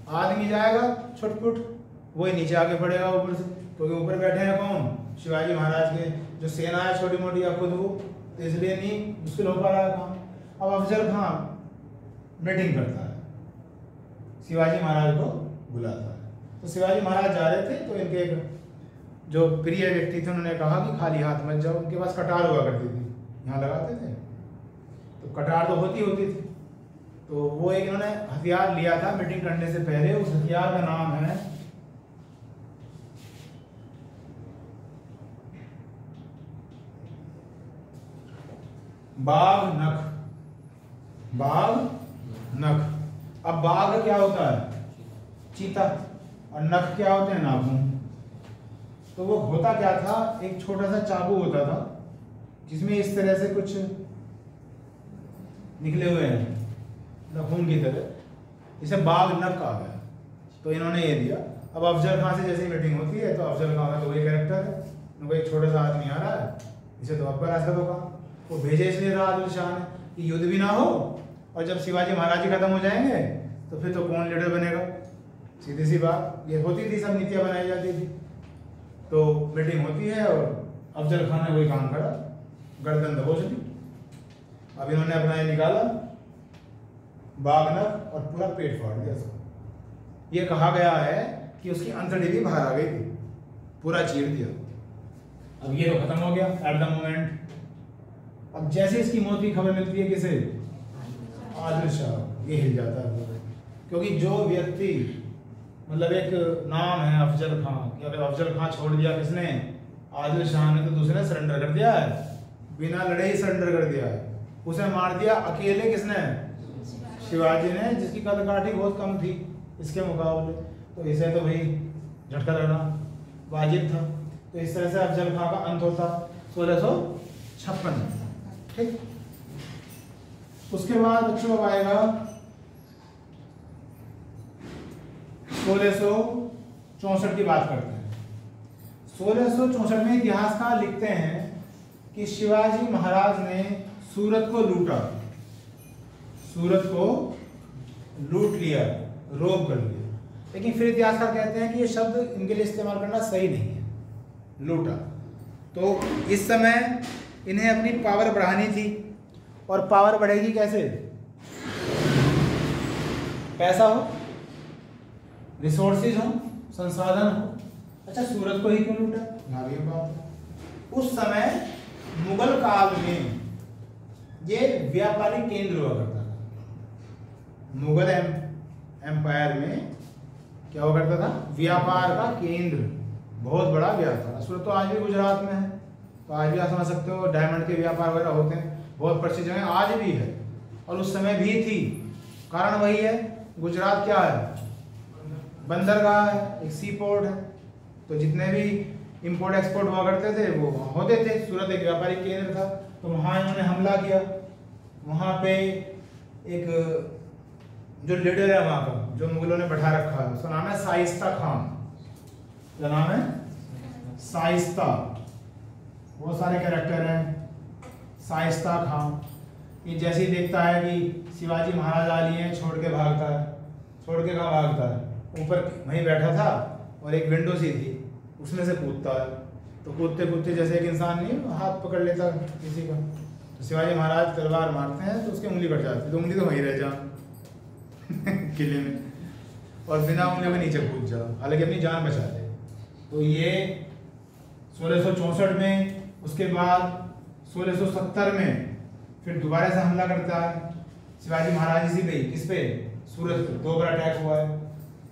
आदमी जाएगा छुटपुट वही नीचे आके पड़ेगा ऊपर से, क्योंकि ऊपर बैठे हैं कौन, शिवाजी महाराज के जो सेना है छोटी मोटी या खुद वो, तो इसलिए नहीं मुश्किल हो पा रहा है काम। अब अफजल खां मीटिंग करता है, शिवाजी महाराज को बुलाता है। तो शिवाजी महाराज जा रहे थे तो इनके एक जो प्रिय व्यक्ति थे उन्होंने कहा कि खाली हाथ मत जाओ। उनके पास कटार हुआ करती थी, यहाँ लगाते थे, तो कटार तो होती थी, तो वो एक इन्होंने हथियार लिया था मीटिंग करने से पहले। उस हथियार का नाम है बाघ नख। बाघ नख। अब बाघ क्या होता है, चीता, और नख क्या होते हैं, नाखून। तो वो होता क्या था, एक छोटा सा चाकू होता था जिसमें इस तरह से कुछ निकले हुए हैं नाखून की तरह, इसे बाग नक कहा गया। तो इन्होंने ये दिया। अब अफजल खां से जैसे मीटिंग होती है तो अफजल खां का तो वही कैरेक्टर है, उनको एक छोटा सा आदमी आ रहा है, इसे तो अकबर असद होगा, वो भेजे इसलिए था आदिल शाह ने कि युद्ध भी ना हो, और जब शिवाजी महाराज जी खत्म हो जाएंगे तो फिर तो कौन लीडर बनेगा, सीधी सी बात ये होती थी, सब नीतियाँ बनाई जाती थी। तो मीटिंग होती है और अफजल खान ने वही काम करा, गर्दन दबोच दी। अब इन्होंने अपना ये निकाला बागनक और पूरा पेट फाड़ दिया उसका। ये कहा गया है कि उसकी अंतड़ी भी बाहर आ गई थी, पूरा चीर दिया। अब ये तो खत्म हो गया एट द मोमेंट। अब जैसे इसकी मौत की खबर मिलती है किसे, आदिल शाह, ये हिल जाता है पूरा। क्योंकि जो व्यक्ति मतलब एक नाम है अफजल खां कि अगर अफजल खां छोड़ दिया किसने, आदिल शाह ने, तो दूसरे ने सरेंडर कर दिया है, बिना लड़े ही सरेंडर कर दिया है। उसे मार दिया अकेले किसने, शिवाजी ने, जिसकी कदकाठी बहुत कम थी इसके मुकाबले। तो इसे तो भाई झटका लगना वाजिब था। तो इस तरह से अफजल खां का अंत होता 1656। ठीक, उसके बाद बच्चों अब आएगा 1664 की बात करते हैं। 1664 में इतिहासकार लिखते हैं कि शिवाजी महाराज ने सूरत को लूटा, सूरत को लूट लिया, रोब कर लिया। लेकिन फिर इतिहासकार कहते हैं कि ये शब्द इनके लिए इस्तेमाल करना सही नहीं है, लूटा। तो इस समय इन्हें अपनी पावर बढ़ानी थी, और पावर बढ़ेगी कैसे, पैसा हो, रिसोर्सेज हो, संसाधन हो। अच्छा, सूरत को ही क्यों लूटा, यहाँ भी बात है। उस समय मुगल काल में ये व्यापारिक केंद्र हुआ करता था। मुगल एम्पायर में क्या हुआ करता था, व्यापार का केंद्र, बहुत बड़ा व्यापार। सूरत तो आज भी गुजरात में है, तो आज भी आप समझ सकते हो डायमंड के व्यापार वगैरह होते हैं, बहुत प्रसिद्ध जगह आज भी है, और उस समय भी थी। कारण वही है, गुजरात क्या है, बंदरगाह है, एक सी पोर्ट है, तो जितने भी इंपोर्ट एक्सपोर्ट हुआ करते थे वो वहाँ होते थे। सूरत एक व्यापारिक केंद्र था, तो वहाँ इन्होंने हमला किया। वहाँ पे एक जो लीडर है वहाँ का, जो मुगलों ने बैठा रखा है, उसका नाम है शाइस्ता खान। क्या नाम है, शाइस्ता। बहुत सारे कैरेक्टर हैं। शाइस्ता खान ये जैसे ही देखता है कि शिवाजी महाराज आ लिए हैं, छोड़ के भागता है। छोड़ के कहाँ भागता है, ऊपर वहीं बैठा था और एक विंडो सी थी, उसमें से कूदता है। तो कूदते कूदते जैसे एक इंसान नहीं हाथ पकड़ लेता किसी का, तो शिवाजी महाराज तलवार मारते हैं तो उसकी उंगली कट जाती है, तो उंगली तो वहीं रह जा किले में, और बिना उंगली के नीचे कूद जाओ, हालांकि अपनी जान बचा ले। तो ये 1664 में, उसके बाद 1670 में फिर दोबारा से हमला करता है शिवाजी महाराज इसी पे, किस पे, सूरत पे। 2 बार अटैक हुआ है,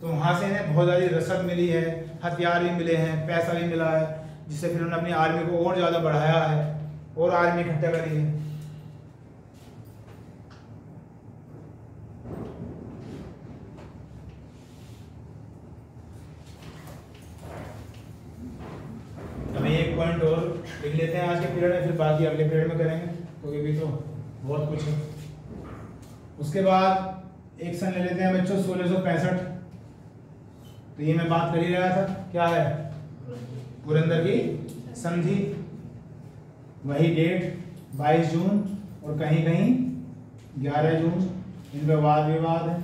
तो वहाँ से इन्हें बहुत ज़्यादा रसद मिली है, हथियार भी मिले हैं, पैसा भी मिला है, जिससे फिर उन्होंने अपनी आर्मी को और ज़्यादा बढ़ाया है और आर्मी इकट्ठा करी है। हमें एक पॉइंट और लिख लेते हैं आज के पीरियड में, फिर बाकी अगले पीरियड में करेंगे, क्योंकि भी तो बहुत कुछ है। उसके बाद एक सन ले लेते हैं बच्चों 1665। तो ये मैं बात कर ही रहा था, क्या है, पुरंदर की संधि। वही डेट 22 जून और कहीं कहीं 11 जून, इनका वाद विवाद है।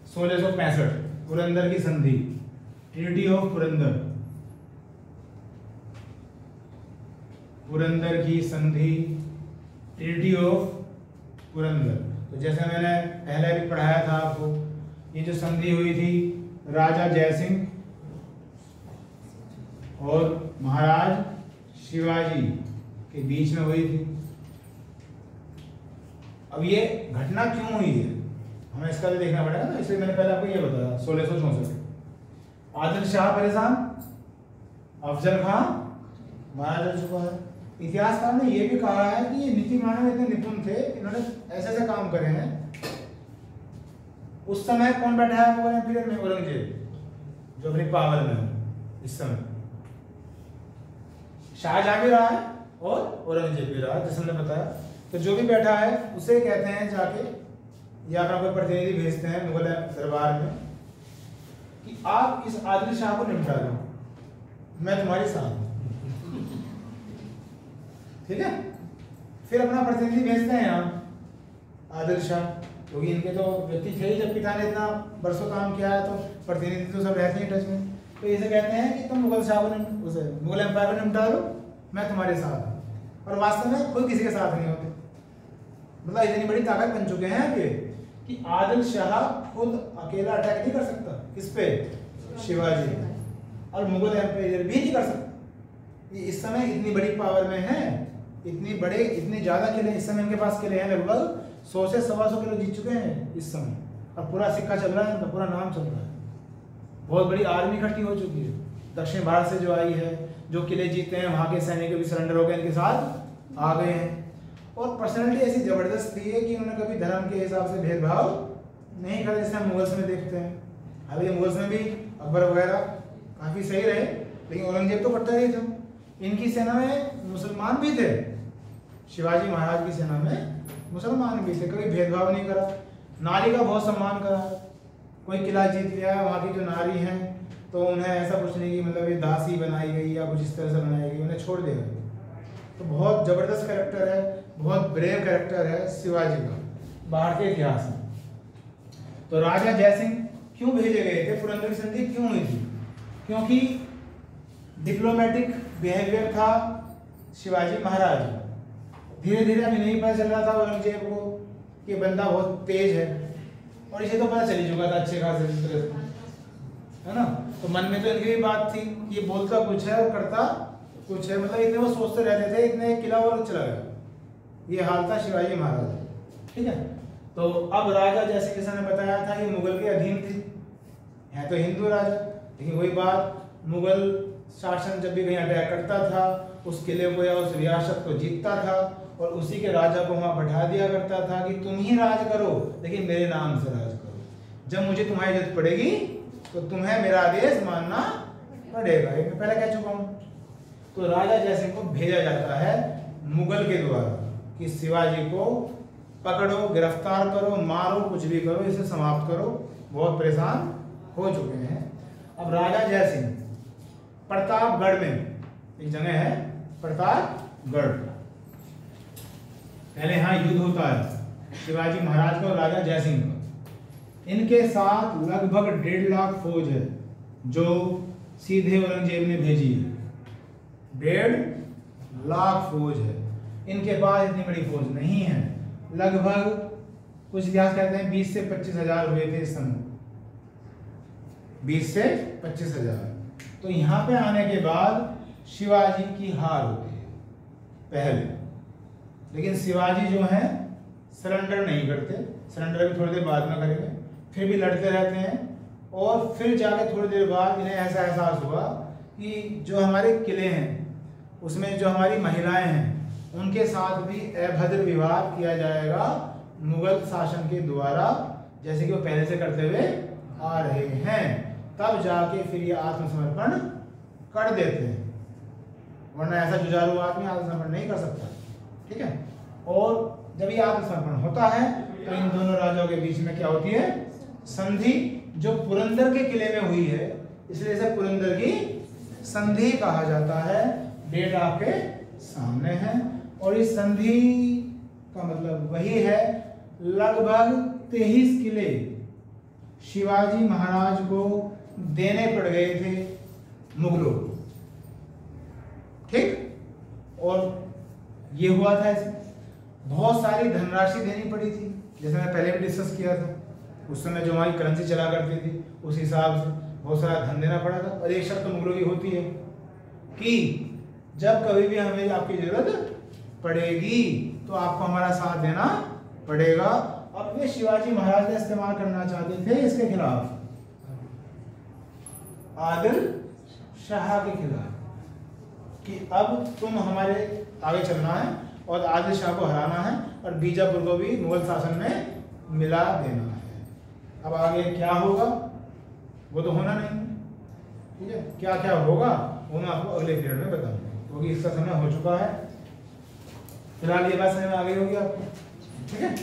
1665 पुरंदर की संधि, ट्रीटी ऑफ पुरंदर, पुरंदर की संधि, ट्रीटी ऑफ पुरंदर। तो जैसे मैंने पहले भी पढ़ाया था आपको, ये जो संधि हुई थी राजा जयसिंह और महाराज शिवाजी के बीच में हुई थी। अब ये घटना क्यों हुई है हमें इसका भी देखना पड़ेगा ना, इसलिए मैंने पहले आपको ये बताया। 1664 आदिल शाह परेशान, अफजल खां मारा जा चुका है। इतिहासकार ने यह भी कहा है कि ये नीति बनाने में इतने निपुण थे, इन्होंने ऐसे ऐसे काम करे हैं। उस समय कौन बैठा है मुगल पीरियड में, औरंगजेब, जो अपनी पावर में है इस समय। शाहजहां भी रहा है और औरंगजेब भी रहा है, जैसे हमने बताया। तो जो भी बैठा है उसे कहते हैं जाके या अपना कोई प्रतिनिधि भेजते हैं मुगल दरबार में कि आप इस आदिल शाह को निपटा दो, मैं तुम्हारे साथ हूं, ठीक है। फिर अपना प्रतिनिधि भेजते हैं यहाँ आदिल शाह, क्योंकि इनके तो व्यक्ति थे ही, जब पिता ने इतना बरसों काम किया है तो प्रतिनिधि तो सब रहते हैं टच में। तो इसे कहते हैं कि तुम मुगल शाह को मुगल एम्पायर को निपटा दो, मैं तुम्हारे साथ हूँ। और वास्तव में खुद किसी के साथ नहीं होते, मतलब इतनी बड़ी ताकत बन चुके हैं ये कि आदिल शाह खुद अकेला अटैक नहीं कर सकता किस पे, शिवाजी, और मुगल एम्पायर भी नहीं कर सकता। ये इस समय इतनी बड़ी पावर में है, इतने ज्यादा किले इस समय इनके पास किले हैं, लगभग 100 से 125 किलो जीत चुके हैं इस समय, और पूरा सिक्का चल रहा है, उनका पूरा नाम चल रहा है। बहुत बड़ी आर्मी इकट्ठी हो चुकी है दक्षिण भारत से जो आई है, जो किले जीते हैं वहाँ के सैनिक भी सरेंडर हो गए, इनके साथ आ गए हैं। और पर्सनैलिटी ऐसी जबरदस्त थी है कि उन्होंने कभी धर्म के हिसाब से भेदभाव नहीं करा, जैसे हम मुगल्स में देखते हैं। हालांकि मुगल्स में भी अकबर वगैरह काफ़ी सही रहे, लेकिन औरंगजेब तो करता ही था। इनकी सेना में मुसलमान भी थे, शिवाजी महाराज की सेना में मुसलमान भी थे, कभी भेदभाव नहीं करा। नारी का बहुत सम्मान करा, कोई किला जीत लिया, वहाँ की जो नारी हैं तो उन्हें ऐसा कुछ नहीं कि मतलब ये दासी बनाई गई या कुछ इस तरह से बनाई गई, उन्हें छोड़ दिया गया। तो बहुत जबरदस्त कैरेक्टर है, बहुत ब्रेव कैरेक्टर है शिवाजी का बाहर के इतिहास में। तो राजा जयसिंह क्यों भेजे गए थे, पुरंदर की संधि क्यों हुई थी? क्योंकि डिप्लोमेटिक बिहेवियर था शिवाजी महाराज। धीरे धीरे अभी नहीं पता चल रहा था औरंगजेब को कि बंदा बहुत तेज है, और इसे तो पता चल ही चुका था अच्छे खासे तरह से, है ना। तो मन में तो इनकी भी बात थी कि ये बोलता कुछ है और करता कुछ है, मतलब इतने वो सोचते रहते थे, इतने किला और चला गया। ये हाल था शिवाजी महाराज, ठीक है। तो अब राजा जैसे किसी ने बताया था ये मुगल के अधीन थे, है तो हिंदू राजा, लेकिन वही बात, मुगल शासन जब भी कहीं अटैक करता था उस किले को या उस रियासत को जीतता था और उसी के राजा को वहां बैठा दिया करता था कि तुम ही राज करो, लेकिन मेरे नाम से राज करो। जब मुझे तुम्हारी जरूरत पड़ेगी तो तुम्हें मेरा आदेश मानना पड़ेगा, ये मैं पहले कह चुका हूं। तो राजा जयसिंह को भेजा जाता है मुगल के द्वारा कि शिवाजी को पकड़ो, गिरफ्तार करो, मारो, कुछ भी करो, इसे समाप्त करो, बहुत परेशान हो चुके हैं। अब राजा जयसिंह प्रतापगढ़ में एक जगह है प्रतापगढ़, पहले यहाँ युद्ध होता है शिवाजी महाराज का और राजा जयसिंह का। इनके साथ लगभग 1.5 लाख फौज है जो सीधे औरंगजेब ने भेजी है। 1.5 लाख फौज है, इनके पास इतनी बड़ी फौज नहीं है। लगभग कुछ इतिहास कहते हैं 20 से 25 हजार हुए थे इस समय, 20 से 25 हजार। तो यहाँ पे आने के बाद शिवाजी की हार होती है पहले, लेकिन शिवाजी जो है सरेंडर नहीं करते, सरेंडर भी थोड़ी देर बाद में करेंगे, फिर भी लड़ते रहते हैं। और फिर जाके थोड़ी देर बाद इन्हें ऐसा एहसास हुआ कि जो हमारे किले हैं उसमें जो हमारी महिलाएं हैं उनके साथ भी अभद्र व्यवहार किया जाएगा मुगल शासन के द्वारा, जैसे कि वो पहले से करते हुए आ रहे हैं। तब जाके फिर ये आत्मसमर्पण कर देते हैं, वरना ऐसा जुझारू आदमी आत्मसमर्पण नहीं कर सकता, ठीक है। और जब ये आत्मसमर्पण होता है तो इन दोनों राजाओं के बीच में क्या होती है, संधि, जो पुरंदर के किले में हुई है, इसलिए इसे पुरंदर की संधि कहा जाता है। डेट आपके सामने है, और इस संधि का मतलब वही है, लगभग 23 किले शिवाजी महाराज को देने पड़ गए थे मुगलों को, ठीक। और ये हुआ था, इसमें बहुत सारी धनराशि देनी पड़ी थी, जैसे मैं पहले भी डिस्कस किया था। उस समय जो हमारी करेंसी चला करती थी उस हिसाब से बहुत सारा धन देना पड़ा था। और एक शर्त तो मुगलों की होती है कि जब कभी भी हमें आपकी जरूरत पड़ेगी तो आपको हमारा साथ देना पड़ेगा। अब वे शिवाजी महाराज का इस्तेमाल करना चाहते थे इसके खिलाफ, आदिल शाह के खिलाफ, कि अब तुम हमारे आगे चलना है और आदिल शाह को हराना है और बीजापुर को भी मुगल शासन में मिला देना है। अब आगे क्या होगा वो तो होना नहीं, ठीक है। क्या क्या होगा वो मैं आपको अगले पीरियड में बताऊंगा, क्योंकि इसका समय हो चुका है। फिलहाल ये बात समझ में आ गई होगी आपको, ठीक है।